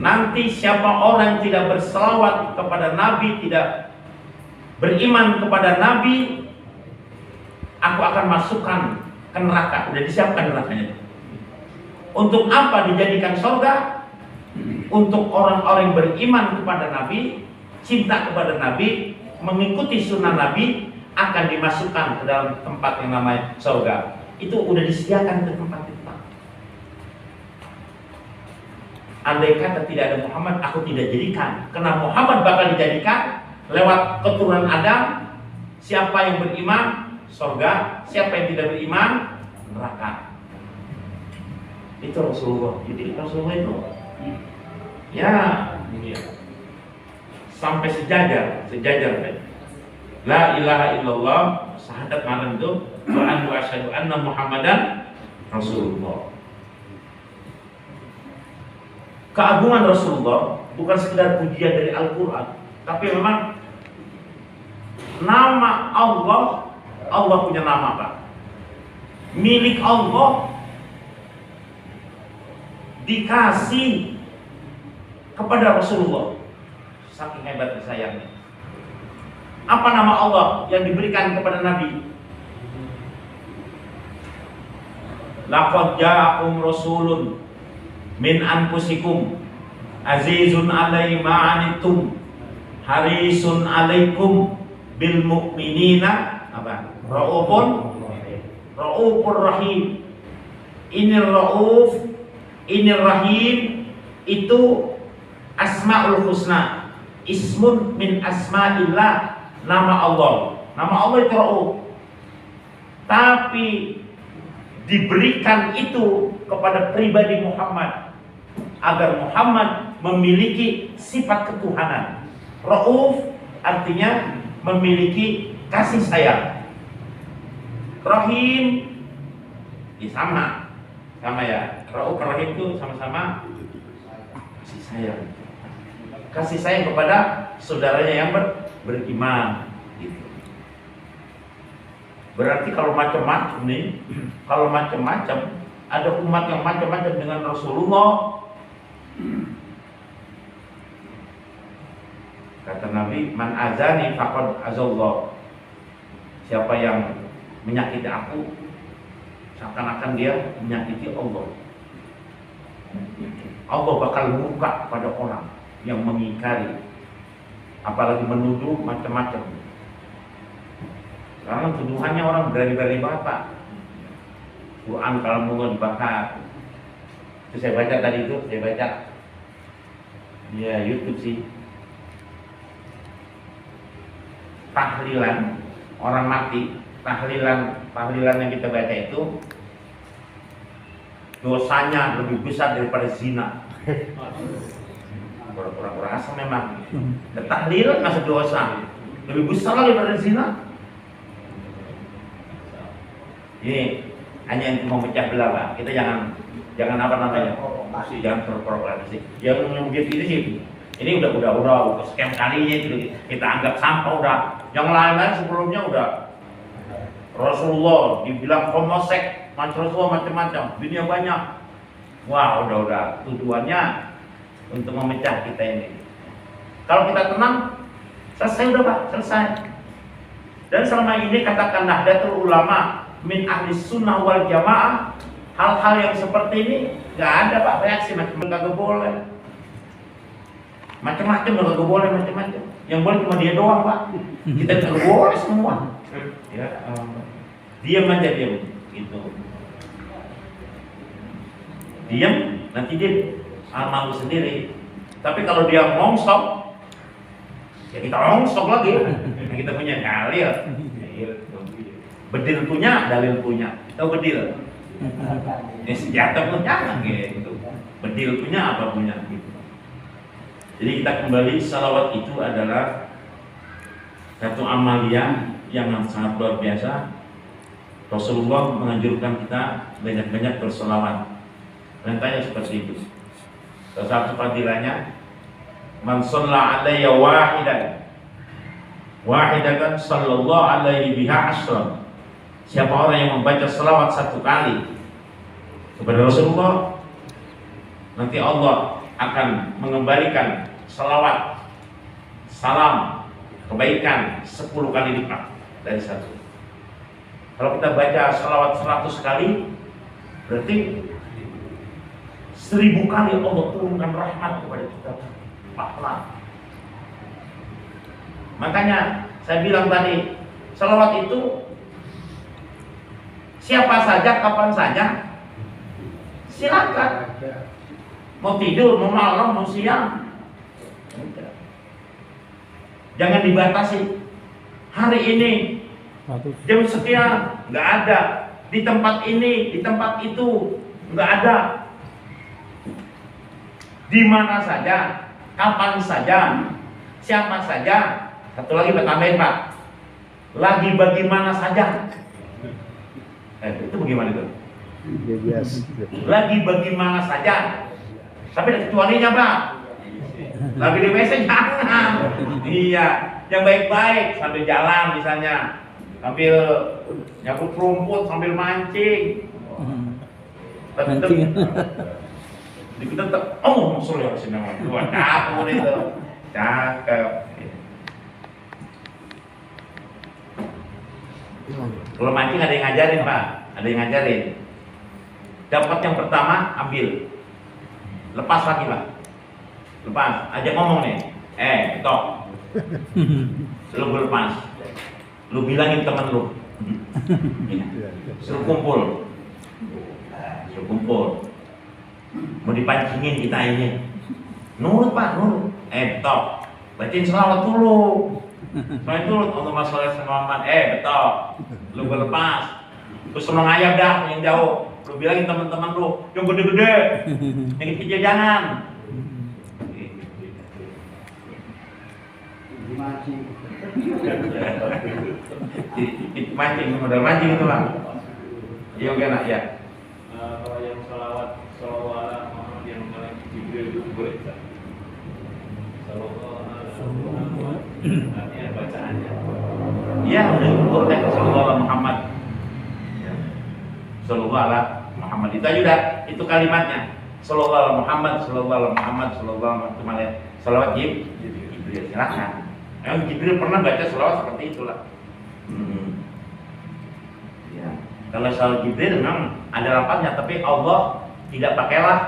Nanti siapa orang tidak berselawat kepada Nabi, tidak beriman kepada Nabi, aku akan masukkan ke neraka. Udah disiapkan nerakanya. Untuk apa dijadikan surga? Untuk orang-orang yang beriman kepada Nabi, cinta kepada Nabi, mengikuti sunnah Nabi, akan dimasukkan ke dalam tempat yang namanya surga. Itu udah disediakan ke tempat-tempat. Andai kata tidak ada Muhammad, aku tidak jadikan. Karena Muhammad bakal dijadikan lewat keturunan Adam. Siapa yang beriman, surga. Siapa yang tidak beriman, neraka. Itu Rasulullah. Jadi Rasulullah itu ya sampai sejajar. La ilaha illallah, syahadat malam itu, wa anna asyhadu anna Muhammadan Rasulullah. Keagungan Rasulullah bukan sekedar pujian dari Al-Quran, tapi memang nama Allah. Allah punya nama, Pak. Milik Allah dikasih kepada Rasulullah. Saking hebat sayangnya. Apa nama Allah yang diberikan kepada Nabi? Laqad ja'akum rasulun min anfusikum azizun 'alaihi ma 'anittum harisun 'alaikum bil mu'minina apa? Raufur rahim. Inir rauf, inir rahim itu asmaul husna, ismun min asma'illah, nama Allah. Nama Allah itu Rauf. Tapi diberikan itu kepada pribadi Muhammad agar Muhammad memiliki sifat ketuhanan. Rauf artinya memiliki kasih sayang. Rahim sama ya. Rauf Rahim itu sama-sama kasih sayang. Kasih sayang kepada saudaranya yang beriman gitu. Berarti kalau macam-macam nih, kalau macam-macam, ada umat yang macam-macam dengan Rasulullah. Kata Nabi, man azani faqad azallah. Siapa yang menyakiti aku, seakan-akan dia menyakiti Allah. Allah bakal murka pada orang yang mengingkari, apalagi menuduh macam-macam. Karena tuduhannya orang berani-berani banget, Pak. Quran kalau mau dibakar. Itu saya baca tadi itu, saya baca. Ya YouTube sih. Tahlilan orang mati, tahlilan yang kita baca itu dosanya lebih besar daripada zina. Orang-orang rasa memang tahlilan masuk dosa lebih besar lagi daripada zina. Ini hanya untuk memecah belah, Pak. Kita jangan apa namanya, jangan berprovokasi. Yang begitu itu sih, ini udah sekian kalinya itu kita anggap sampah udah. Yang lain-lain sebelumnya udah Rasulullah dibilang homoseks, Rasulullah macam-macam, dunia banyak. Wah, udah tujuannya untuk memecah kita ini. Kalau kita tenang, selesai udah Pak, selesai. Dan selama ini katakan Nahdlatul Ulama min ahli sunnah wal jamaah, hal-hal yang seperti ini nggak ada Pak reaksi, macam-macam nggak boleh, macam-macam nggak boleh, macam-macam. Yang boleh cuma dia doang Pak, kita nggak boleh semua. Ya, diam aja diam, gitu. Diam, nanti dia malu sendiri. Tapi kalau dia ngongsok, ya kita ngongsok lagi. Kita punya dalil. Bedil punya, dalil punya. Tahu bedil? Ini senjata punya, gitu. Bedil punya apa punya? Gitu. Jadi kita kembali, salawat itu adalah satu amalia yang sangat luar biasa. Rasulullah menganjurkan kita banyak-banyak berselawat. Perintahnya seperti itu. Salah satu fadilahnya, man shalla alayya wahidatan sallallahu alaihi biha asran. Siapa orang yang membaca selawat satu kali kepada Rasulullah, nanti Allah akan mengembalikan selawat, salam, kebaikan 10 kali lipat dari satu. Kalau kita baca selawat 100 kali, berarti 1000 kali Allah turunkan rahmat kepada kita. Pahala. Makanya saya bilang tadi, selawat itu siapa saja, kapan saja, silakan. Mau tidur, mau malam, mau siang, jangan dibatasi. Hari ini jam sekian nggak ada, di tempat ini, di tempat itu nggak ada. Di mana saja, kapan saja, siapa saja. Satu lagi tambahin Pak, lagi bagaimana saja. Itu bagaimana itu? Lagi bagaimana saja. Tapi ada kecualinya Pak. Lagi di WC jangan. Iya, yang baik-baik sambil jalan misalnya, sambil nyabut rumput, sambil mancing. Kita tetap, oh maksud ya sini nama dua dapur itu, cakep. Kalau mancing ada yang ngajarin Pak, ada yang ngajarin. Dapat yang pertama ambil, lepas lagi Pak, lepas. Ajak ngomong nih, tok, lu lepas, lu bilangin temen lu, suruh kumpul, mau dipancingin kita ini. Nurut Pak, nurut. Tok, bacain selawat dulu. Soalnya itu Allahumma sholli ala Muhammad. Betul. Lu berlepas. Terus seneng ayam dah yang jauh. Lu bilangin teman-teman lu yang gede-gede. Yang kecil jangan. Mancing, modal mancing itu Bang. Iya oke nak ya. Kalau yang salawat Muhammad yang Jibril itu boleh tak? Artinya bacaannya. Iya, udah boleh sallallahu Muhammad. Sallallahu ala Muhammad itu aja udah, itu kalimatnya. Sallallahu Muhammad, sallallahu Muhammad, sallallahu Muhammad. Salawat Jibril, silakan. Memang Jibril pernah baca salawat seperti itulah. Ya. Kalau salawat Jibril memang ada lafaznya, tapi Allah tidak pakailah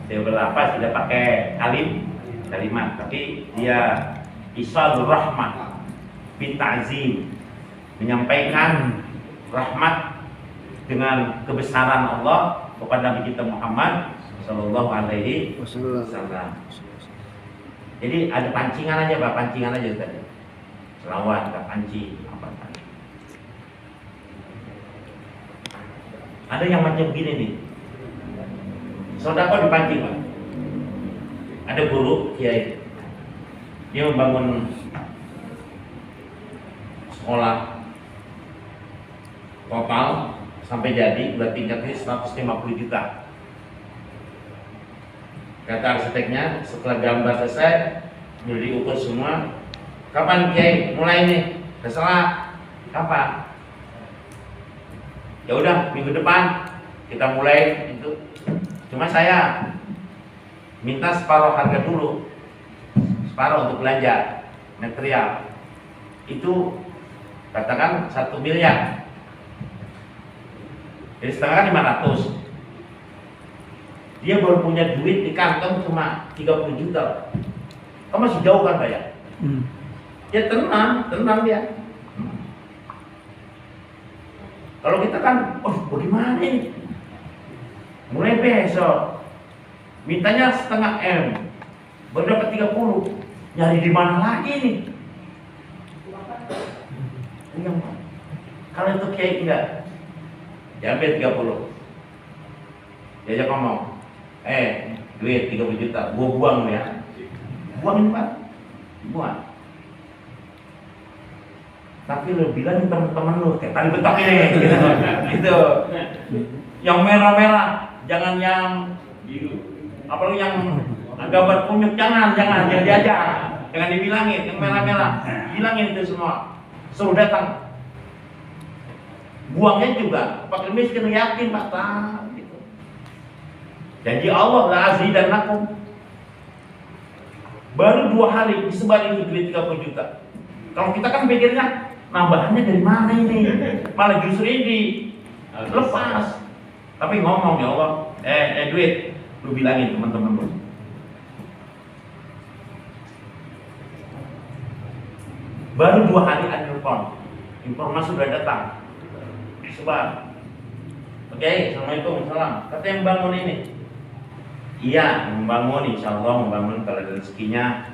berlafaz, tidak pakai kalimat, tapi dia isalur rahmat, bitazim, menyampaikan rahmat dengan kebesaran Allah kepada Nabi kita Muhammad Sallallahu Alaihi Wasallam. Jadi ada pancingan aja, Pak, pancingan aja tadi. Selawat, pancing, apa tadi. Ada yang macam gini nih. Sedekah dipancing, Pak. Ada guru kiai, dia membangun sekolah total sampai jadi udah tingkatnya 150 juta. Kata arsiteknya setelah gambar selesai udah diukur semua, kapan kiai mulai nih? Terserah kapan. Ya udah minggu depan kita mulai itu. Cuma saya minta separuh harga dulu, separuh untuk belanja material. Itu katakan 1 miliar. Jadi setengah 500. Dia baru punya duit di kantong cuma 30 juta. Kamu masih jauh kan bayar? Ya tenang dia. Kalau kita kan, bagaimana ini? Mulai besok mintanya setengah M, baru dapat 30. Nyari di mana lagi nih? Kalau itu kiai enggak, diambil 30. Diajak ngomong, duit 30 juta, gua buang ya. Buangin, Pak. Buang. Tapi lu bilang teman-teman lu kayak tali betok ini gitu. Yang merah-merah, jangan yang biru. Apalagi yang gambar kunyuk, jangan diajak. Jangan dibilangin yang merah-merah. Bilangin itu semua. Suruh datang. Buangnya juga pakai miskin, yakin Pak, gitu. Janji Allah la azidannakum. Baru 2 hari disebarin itu duit 30 juta. Kalau kita kan pikirnya nambahannya dari mana ini? Malah justru ini lepas. Tapi ngomong ya Allah, duit, lu bilangin teman-teman lu. Baru 2 hari ada telepon, informasi sudah datang, sebar. Oke, assalamualaikum, salam. Kata yang bangun ini, iya membangun, insya Allah membangun kalau ada rezekinya.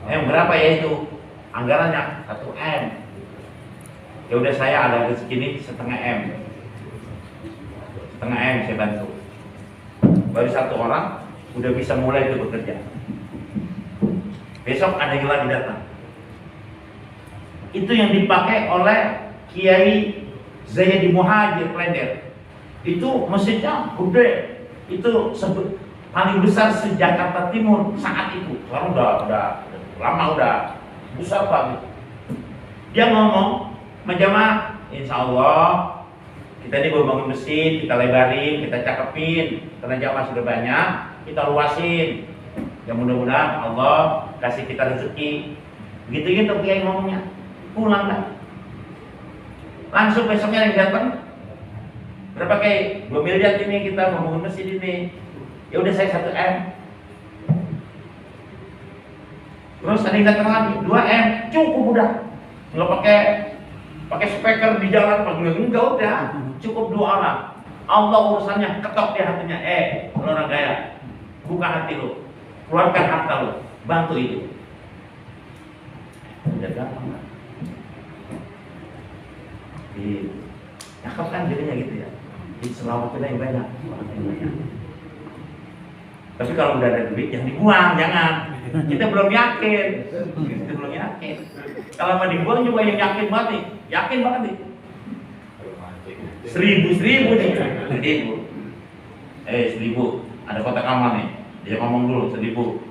Berapa ya itu? Anggarannya 1 M. Ya udah saya ada rezeki ini setengah M. Setengah M saya bantu. Baru 1 orang udah bisa mulai itu bekerja. Besok ada yang lagi datang. Itu yang dipakai oleh Kiai Zaidi Muhajir Klender. Itu masjidnya gede. Itu paling besar se-Jakarta Timur saat itu. Sekarang udah lama udah besar banget. Dia ngomong, "Majamaah, insya Allah kita ini bangun masjid, kita lebarin, kita cakepin, karena jamaah sudah banyak, kita luasin. Ya mudah-mudahan Allah kasih kita rezeki." Begitu Kiai ngomongnya. Pulang dah. Langsung besoknya yang datang. Berapa Kiai? 2 miliar ini kita membangun masjid ini. Ya udah saya 1 M. Terus ada yang datang lagi 2 M, cukup udah. Nggak pakai speaker di jalan, enggak udah. Cukup 2 orang. Allah urusannya ketok di hatinya. Lu orang kaya, buka hati lu, keluarkan harta lu, bantu itu. Udah gampang. Cakep kan jadinya gitu ya. Di selawat kita yang banyak. Tapi kalau udah ada duit yang dibuang, jangan. Kita belum yakin. Kalau mau dibuang juga yang yakin banget nih. Yakin banget nih. 1000 nih. 1000. Ada kotak amal nih. Dia ngomong dulu 1000.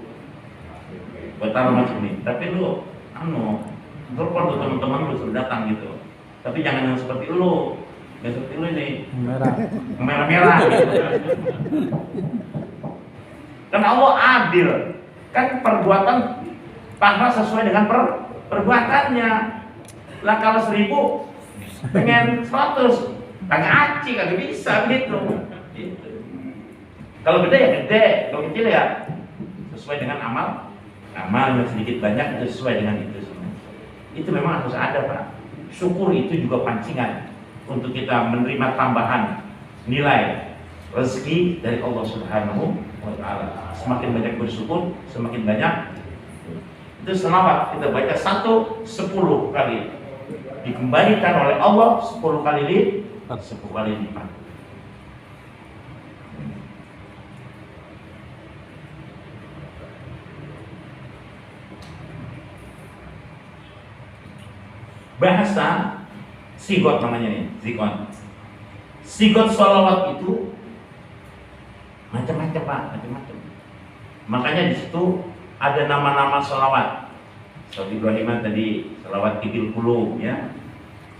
Buat taruh macam nih. Tapi lu telepon tuh teman-teman lu suruh datang gitu. Tapi jangan yang seperti lu. Yang seperti lu ini. Merah-merah. Karena Allah adil. Kan perbuatan pahala sesuai dengan perbuatannya. Lah kalau 1000 pengen 100, kagak aci, kagak bisa gitu. Kalau gede ya gede, kalau kecil ya sesuai dengan amal yang sedikit banyak itu sesuai dengan itu semua. Itu memang harus ada, Pak. Syukur itu juga pancingan. untuk kita menerima tambahan nilai rezeki dari Allah Subhanahu wa Ta'ala. Semakin banyak bersyukur, semakin banyak. Itu selawat kita baca 10 kali, dikembalikan oleh Allah 10 kali lipat, 10 kali lipat. Bahasa sigot namanya nih, sigot sholawat itu macam-macam Pak, macam-macam. Makanya di situ ada nama-nama sholawat. Seperti Ibrahiman tadi, sholawat Idil Qulub ya,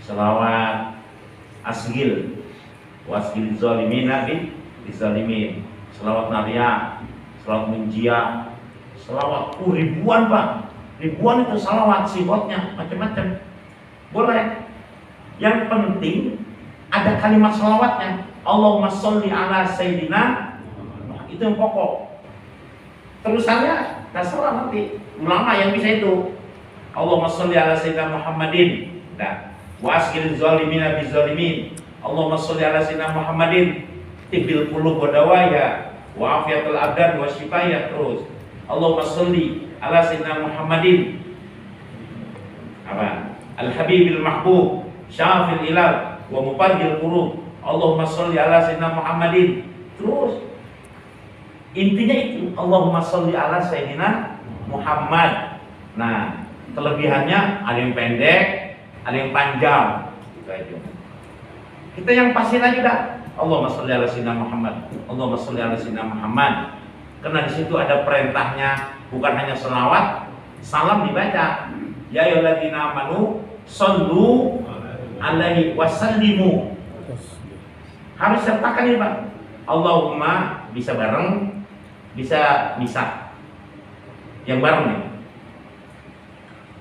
sholawat Asgil, wasgil zalimina bizalimin, sholawat Naria, sholawat Munjia, sholawat ribuan Pak, ribuan itu sholawat sigotnya macam-macam. Boleh. Yang penting ada kalimat sholawatnya. Allahumma sholli ala sayyidina. Itu yang pokok. Terusannya terserah nanti ulama yang bisa itu. Allahumma sholli ala sayyidina Muhammadin. Nah, wa asqil zalimina bizalimin. Allahumma sholli ala sayyidina Muhammadin. Tibil qulub wa dawaya wa afiyatul abdan wa shifaya. Terus Allahumma sholli ala sayyidina Muhammadin. Apa? Al-Habibil Mahbub, Syafil Ilal, wa Mupargil Qurub. Allahumma sholli ala sayyidina Muhammadin. Terus intinya itu, Allahumma sholli ala sayyidina Muhammad. Nah, kelebihannya ada yang pendek, ada yang panjang. Gitu aja. Kita yang pasti aja dah. Allahumma sholli ala sayyidina Muhammad. Allahumma sholli ala sayyidina Muhammad. Karena di situ ada perintahnya, bukan hanya selawat, salam dibaca. Ya ayyuhalladzina amanu shollu alaihi wasallimu. Harus sertakan ini Pak. Allahumma bisa bareng, bisa misah. Yang bareng nih.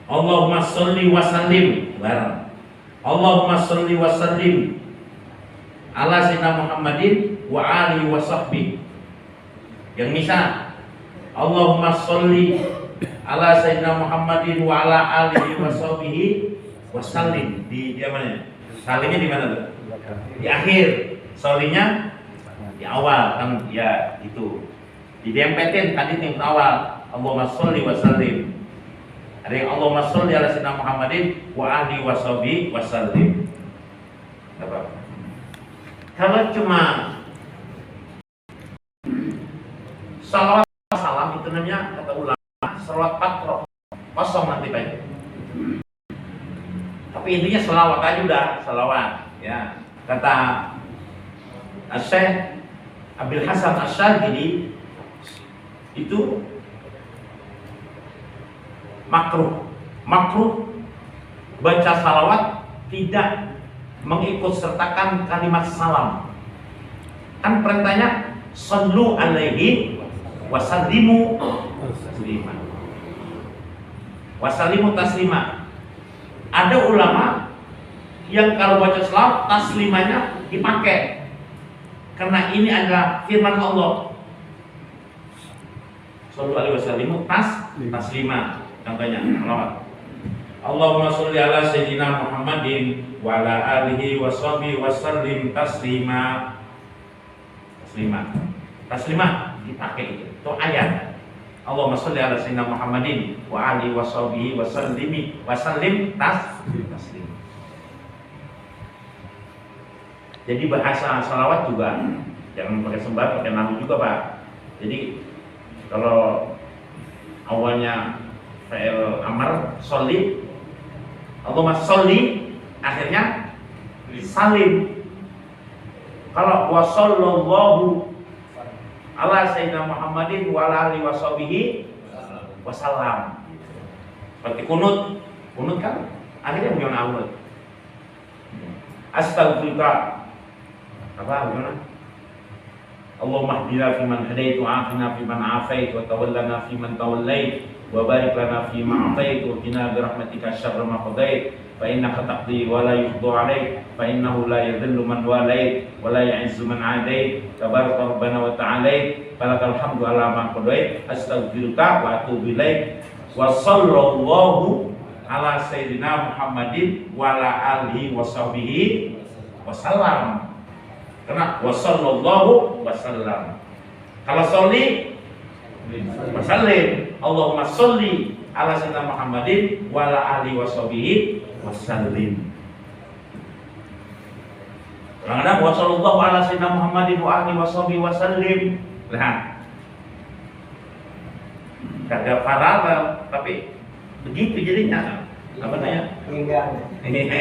Allahumma sholli wasallim bareng. Allahumma sholli wasallim ala sayyidina Muhammadin wa alihi wa sahbihi. Yang misah. Allahumma sholli ala sayyidina Muhammadin wa ala alihi wa sahbihi wasallim. Di mana? Salimnya di mana tuh? Di akhir. Solinya di awal kan ya itu. Didempetin tadi tim awal. Allahumma sholli wasallim. Ada yang Allahumma sholli ala sayyidina Muhammadin wa alihi wa sahbihi wasallim. Apa? Kalau cuma salawat salam itu namanya kata ulama salawat patroh, kosong nanti Pak. Tapi intinya selawat aja udah, selawat ya. Kata Syekh Abil Hasan Asy-Syadzili itu makruh baca salawat tidak mengikut sertakan kalimat salam. Kan perintahnya sallu alaihi wasallimu taslima. Wasallimu taslima. Ada ulama yang kalau baca selawat taslimanya dipakai. Karena ini adalah firman Allah. Sallu alaihi wasallimu taslima. Contohnya selawat. Allahumma sholli ala sayyidina Muhammadin wa ala alihi washabihi wasallim taslima. Taslima dipakai itu ayat. Allahumma sholli ala sayyidina Muhammadin wa alihi washabihi wasallim taslim. Jadi bahasa salawat juga jangan pakai sembah, pakai nama juga Pak. Jadi kalau awalnya fa'il amar sholli, Allahumma sholli akhirnya salim. Kalau wa sallallahu ala sayyidina Muhammadin wa ala alihi washabihi wasallam. Seperti kunut kan akhirnya bagaimana awal? Astaghfirullah. Apa bagaimana? Allahumma hdina fiman hadait wa afina fiman afait wa tawallana fiman tawallait wa barik lana fima atait wa qina bi rahmatika syarra ma qadait fa innaka taqdi wa la yuqda 'alaik fa innahu la yadhillu man walait wa la ya'izzu man 'adait tabaraka rabbana wa ta'ala falakal hamdu ala ma qadait astaghfiruka wa atubu ilaik wa sallallahu ala sayyidina Muhammadin wa ala alihi wa sahbihi wasallam. Karena wasallallahu wasallam. Kalau sholli wasallim. Allahumma sholli ala sayyidina Muhammadin wa ala alihi washabihi wasallim. Kadang-kadang wasallallahu ala sayyidina Muhammadin wa alihi washabihi wasallim. Nah, kagak paralel, tapi begitu jadinya. Apa namanya?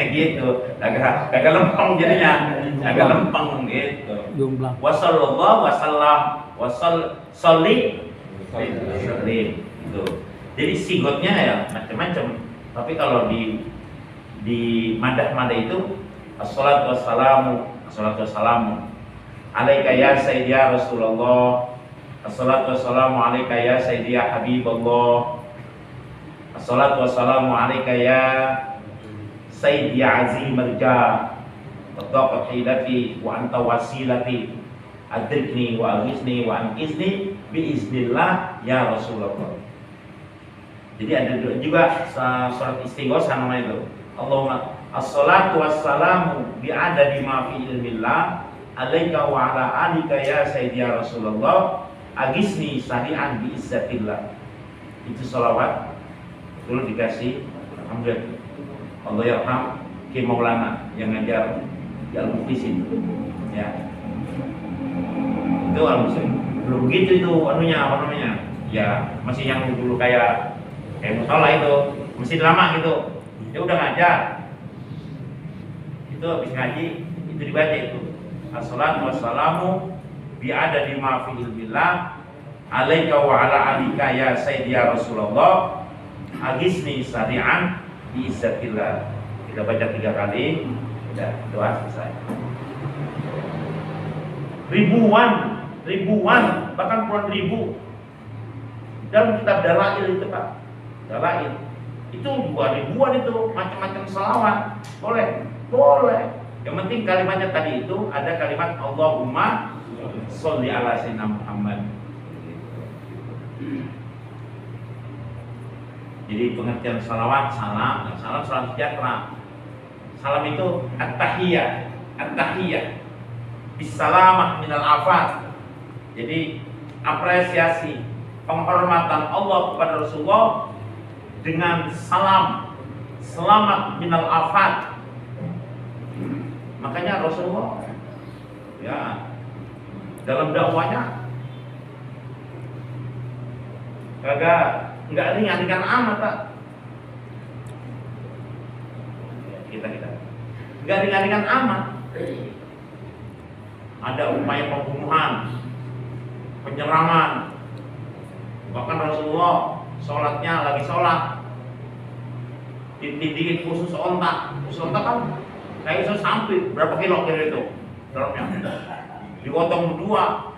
Gitu, agak lempeng jadinya, agak lempeng gitu. Wasallallahu wasallam, sholli gitu. Jadi sigotnya ya macam-macam. Tapi kalau di madah-madah itu assalatu wassalamu alaika ya sayyidi ya Rasulullah, assalatu wassalamu alaika ya sayyidi ya Habiballah, assalatu wassalamu alaika ya sayyidi ya azim al-jah wa taqat hilati wa anta wasilati adrikni wa aghisni wa anqizni bi iznillah ya Rasulullah. Jadi ada juga surat istighosah namanya itu. Allahumma assalatu wassalamu bi adadi ma fi ilmillah alaika wa ala alika ya sayyidi ya Rasulullah aghisni sari'an bi izzatillah. Itu salawat dulu dikasih. Alhamdulillah. Allah yarham Ki Maulana yang ngajar di Al-Muqtisin. Ya. Itu Al-Muqtisin. Belum begitu itu anunya apa namanya? Ya, masih yang dulu kayak musola itu, masih lama gitu. Dia udah ngajar. Itu habis ngaji, itu dibaca itu. Assalatu wassalamu bi adadi ma fi ilmillah alaika wa ala alika ya sayyidi ya Rasulullah agisni sari'an bi izzatillah. Kita baca 3 kali, udah doa selesai. Ribuan, bahkan puluhan ribu dalam kitab Dalail itu Pak. Dalail itu 2000-an itu macam-macam selawat. Boleh. Yang penting kalimatnya tadi itu ada kalimat Allahumma sholli ala sayyidina Muhammad. Jadi pengertian salawat, salam sejahtera. Salam itu at-tahiyyah bisalamah minal afat. Jadi apresiasi penghormatan Allah kepada Rasulullah dengan salam, selamat minal afat. Makanya Rasulullah ya dalam dakwanya nggak ringan amat Pak. Kita nggak ringan amat. Ada upaya pembunuhan, penyerangan. Bahkan Rasulullah sholatnya lagi sholat ditindikin khusus ontak kan kayak iso sampai berapa kilo kira itu dalamnya, digotong berdua,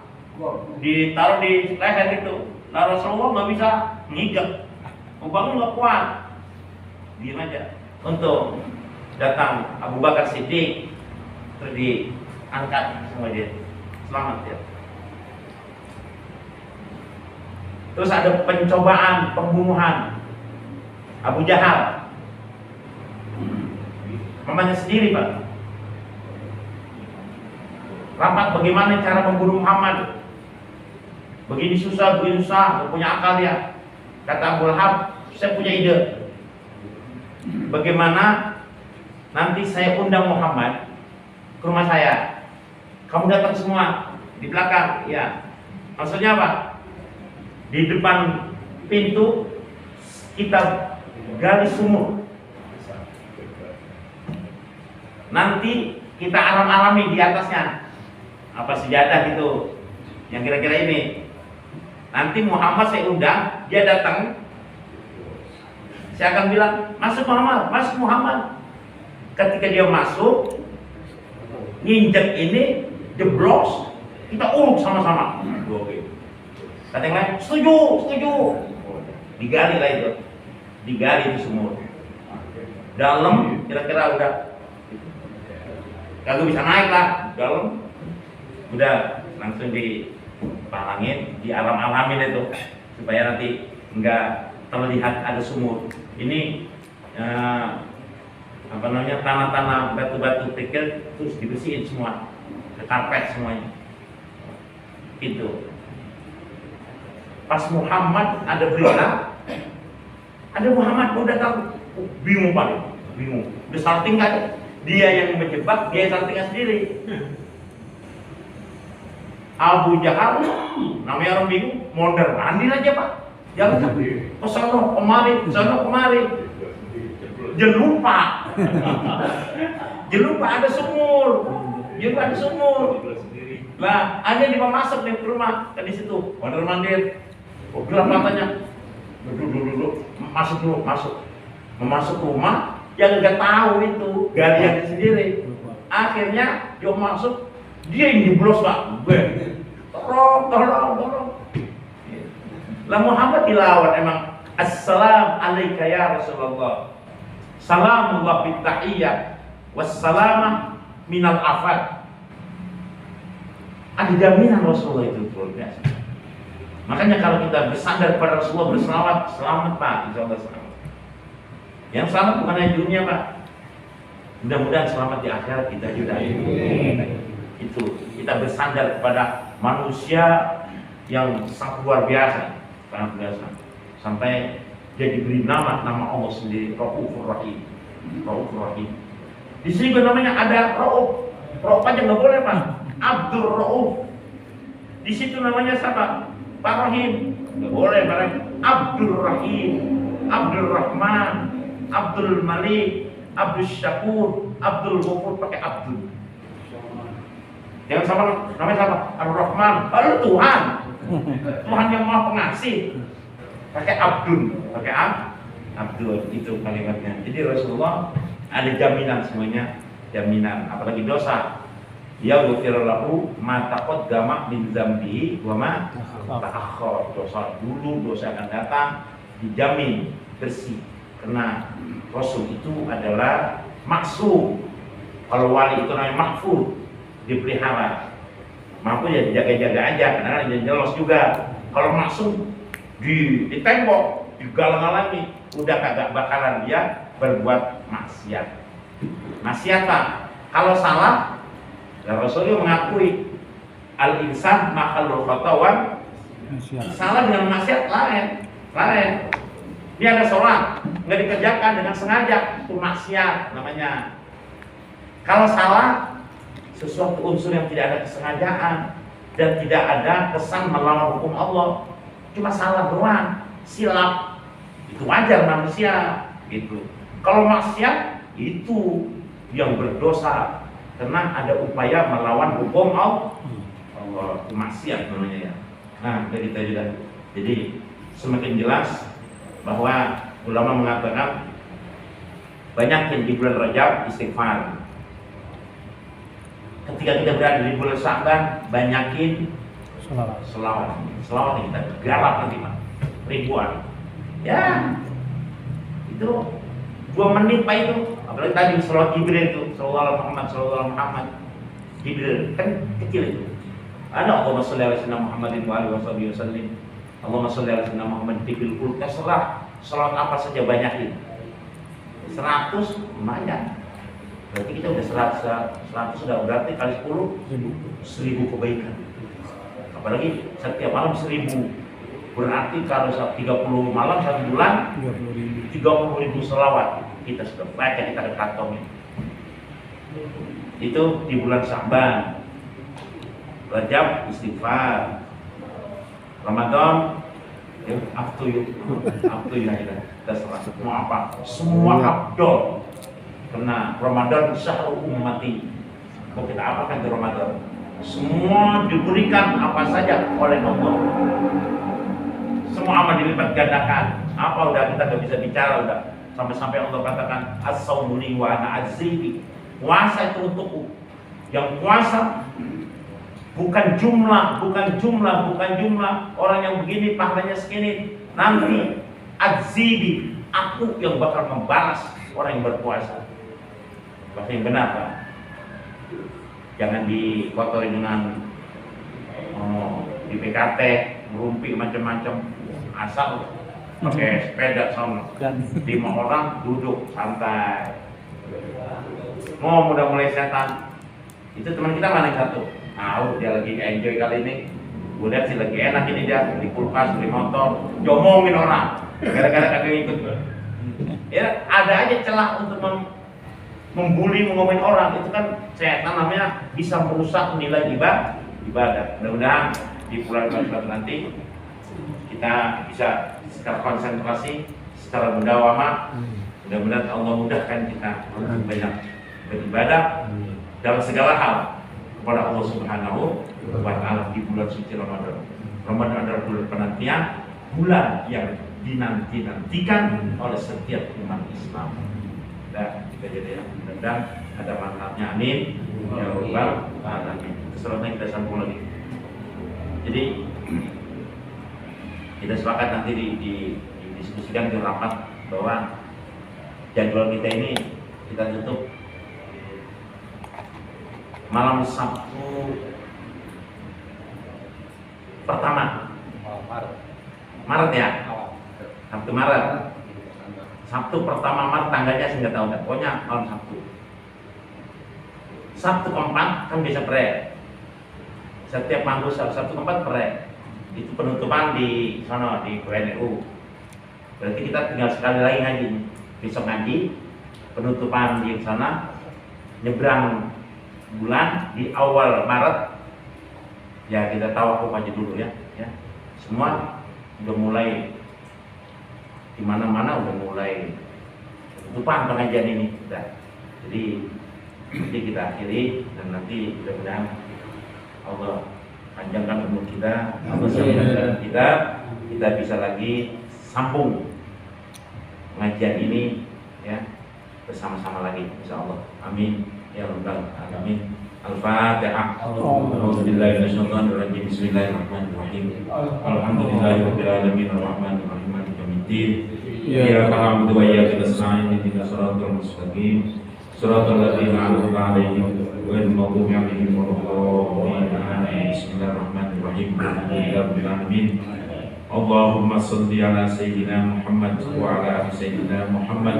ditaruh di leher itu. Nah Rasulullah nggak bisa ngigek, bangun nggak kuat, diam aja. Untuk datang Abu Bakar Siddiq, terus diangkat sama dia, selamat ya. Terus ada pencobaan pembunuhan Abu Jahal, mamanya sendiri Pak. Rapat bagaimana cara membunuh Muhammad. Begini susah, gak punya akal ya. Kata Abu Lahab, saya punya ide. Bagaimana nanti saya undang Muhammad ke rumah saya. Kamu datang semua di belakang, ya. Maksudnya apa? Di depan pintu kita gali sumur. Nanti kita alam-alami di atasnya apa sejadah gitu, yang kira-kira ini. Nanti Muhammad saya undang, dia datang, saya akan bilang masuk Muhammad. Ketika dia masuk, nginjek ini, jeblos, kita uluk sama-sama. Kata yang lain, setuju. Digali lah itu, digali itu sumur. Dalam kira-kira udah kagak bisa naik lah, dalam udah langsung dipalangin, di alam-alamin itu supaya nanti enggak terlihat ada sumur. Ini tanah-tanah, batu-batu kerikil, terus dibersihin semua, ke karpet semuanya. Itu. Pas Muhammad ada berita, ada Muhammad udah tahu, bingung paling, bingung. Udah salting kan? Dia yang menjebak, dia yang saltingnya sendiri. Abu Jahal, namanya orang bingung, mondar mandir aja pak. Jangan kesana kemari. Jelupa ada sumur. Lah, ada yang mau masuk nih ke rumah, ke di situ, mondar mandir. Gelap matanya. Duduk, masuk. Masuk rumah, yang nggak tahu itu galiannya sendiri. Akhirnya dia masuk, dia yang jeblos pak. Tolong. Lah Muhammad dilawan emang. Assalam alaika ya Rasulullah. Salamullah bittahiyyah. Wassalamah minal afat. Ada jaminan Rasulullah itu luar biasa. Makanya kalau kita bersandar pada Rasulullah berselawat, selamat pak, insya Allah selamat. Yang selamat bukan hanya dunia pak. Mudah-mudahan selamat di akhirat kita juga. Itu kita bersandar kepada manusia yang sangat luar biasa, sampai dia diberi nama Allah sendiri, Raufur Rahim. Di sini namanya ada Rauf aja nggak boleh pak. Abdur Rauf. Di situ namanya siapa? Pak Rahim. Nggak boleh Pak Rahim. Abdur Rahim, Abdul Rahman, Abdul Malik, Abdul Syakur, Abdul Ghafur, pakai Abdul. Jangan sama namanya siapa? Ar-Rahman. Lalu Tuhan yang Maha Pengasih. Pakai Abdul, Abdul itu kalimatnya. Jadi Rasulullah ada jaminan semuanya, apalagi dosa. Ya ghufirallahu ma taqaddama min dzambihi wa ma ta'akhkhar. Dosa dulu, dosa akan datang dijamin bersih. Karena Rasul itu adalah maksum. Kalau wali itu namanya mahfuz, dipelihara. Mampu ya dijaga-jaga aja, karena dia jelas juga. Kalau maksum di tembok, digalang-galangi, udah kagak bakalan dia berbuat maksiat. Kalau salah, Rasulullah mengakui al-insan makhluk khatawan. Salah dengan maksiat lain. Dia ada sholat, nggak dikerjakan dengan sengaja, itu maksiat namanya. Kalau salah, sesuatu unsur yang tidak ada kesengajaan dan tidak ada kesan melawan hukum Allah, cuma salah doang, silap, itu wajar manusia gitu. Kalau maksiat itu yang berdosa karena ada upaya melawan hukum Allah, itu maksiat namanya ya. Nah, jadi semakin jelas bahwa ulama mengatakan banyak di bulan Rajab istighfar. Ketika kita berada di bulan Sya'ban, banyakin selawat kita garap nanti pak, ribuan. Ya, itu 2 menit pak itu. Apalagi tadi selawat Jibril itu, sallallahu alaihi Muhammad. Jibril kan kecil itu. Ada Allahumma sholli ala sayyidina Muhammadin wa alihi wasallam. Allahumma sholli ala sayyidina Muhammad tibil kul. Terserah selawat apa saja banyakin. 100 lumayan. Berarti kita udah 100 sudah berarti kali 10.000 kebaikan. Apalagi setiap malam 1.000. Berarti kalau 30 malam 1 bulan 30.000 selawat kita sudah baca, kita ada kantongnya. Itu di bulan Sya'ban. Rajab istighfar. Ramadan up to you aja. Terserah mau apa. Semua abdol. Karena Ramadan syahrul ummati. Mau kita apakan di Ramadan? Semua diberikan apa saja oleh Allah. Semua amal dilipat gandakan. Apa udah kita gak bisa bicara udah. Sampai-sampai Allah katakan as-saumu li wa ana azzi. Puasa itu untukku. Yang puasa bukan jumlah orang yang begini pahalanya segini. Nanti azzi, aku yang bakal membalas orang yang berpuasa. Bahasa yang benar Pak. Jangan dikotori dengan di PKT, merumpi macam-macam, asal pakai sepeda sama 5 orang duduk santai, Mau udah mulai setan. Itu teman kita mana yang satu? Tahu dia lagi enjoy kali ini. Gue lihat sih lagi enak ini dia di kulkas, di motor, diomongin orang. Gara-gara kagak ikut. Ya ada aja celah untuk membuli, ngomongin orang. Itu kan setan namanya, bisa merusak nilai ibadah. Mudah-mudahan di bulan Ramadan nanti kita bisa secara konsentrasi, secara mudawamah. Mudah-mudahan Allah mudahkan kita untuk banyak beribadah dalam segala hal kepada Allah Subhanahu wa Ta'ala di bulan suci Ramadan. Ramadan adalah bulan penantian, bulan yang dinanti-nantikan oleh setiap umat Islam. Dan kita jadi mudah-mudahan ada manfaatnya, amin ya rabbal alamin. Selanjutnya kita sambung lagi. Jadi kita sepakat nanti didiskusikan di rapat bahwa jadwal kita ini kita tutup malam Sabtu pertama Maret ya, Sabtu Maret, Sabtu pertama Maret, tanggalnya saya nggak tahu, pokoknya malam Sabtu keempat kan bisa pre, setiap minggu Sabtu keempat pre, itu penutupan di sana di PNU. Berarti kita tinggal sekali lagi ngaji, besok ngaji, penutupan di sana, nyebrang bulan di awal Maret. Ya kita tahu aja dulu ya. Semua udah mulai di mana-mana, udah mulai penutupan pengajian ini. Udah. Jadi nanti kita akhiri dan nanti mudah-mudahan Allah panjangkan umur kita, Allah selamatkan kita bisa lagi sambung pengajian ini ya bersama-sama lagi insyaallah. Amin ya rabbal alamin. Al-Fatihah. A'udzubillahi minasyaitonir rajim. Bismillahirrahmanirrahim. Alhamdulillahirabbil alamin arrahmanir rahim maliki yaumiddin. Iyyaka na'budu wa iyyaka nasta'in ihdinas siratal mustaqim. Siratal ladzina an'amta 'alaihim ghairil maghdubi 'alaihim waladdallin. Bismillahirrahmanirrahim. Alhamdulillahirabbil alamin. Allahumma salli ala sayyidina Muhammad wa ala ali sayyidina Muhammad.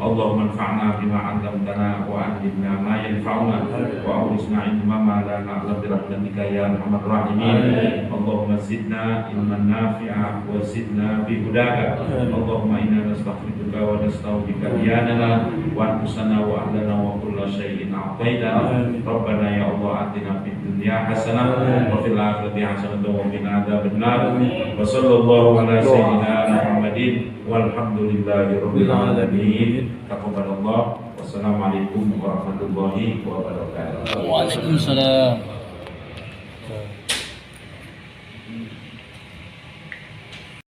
Allahumma anfa'na bima 'allamtana wa 'allimna ma yanfa'una wa awrisna ilma ma la na'lam bi rahmatika ya arhamar rahimin. Allahumma zidna ilman nafi'a wa zidna bi hudaka. Allahumma inna nastaghfiruka wa nasta'udzuka biyanana wa anfusana wa ahlana wa kulla shay'in a'taitana. Rabbana ya Allah atina fid dunya hasanah wa fil akhirati hasanah wa qina adzabannar. Sallallahu ala sayyidina Muhammadin walhamdulillahi rabbil alamin. Taqabbalallah. Wassalamualaikum warahmatullahi wabarakatuh. Waalaikumsalam.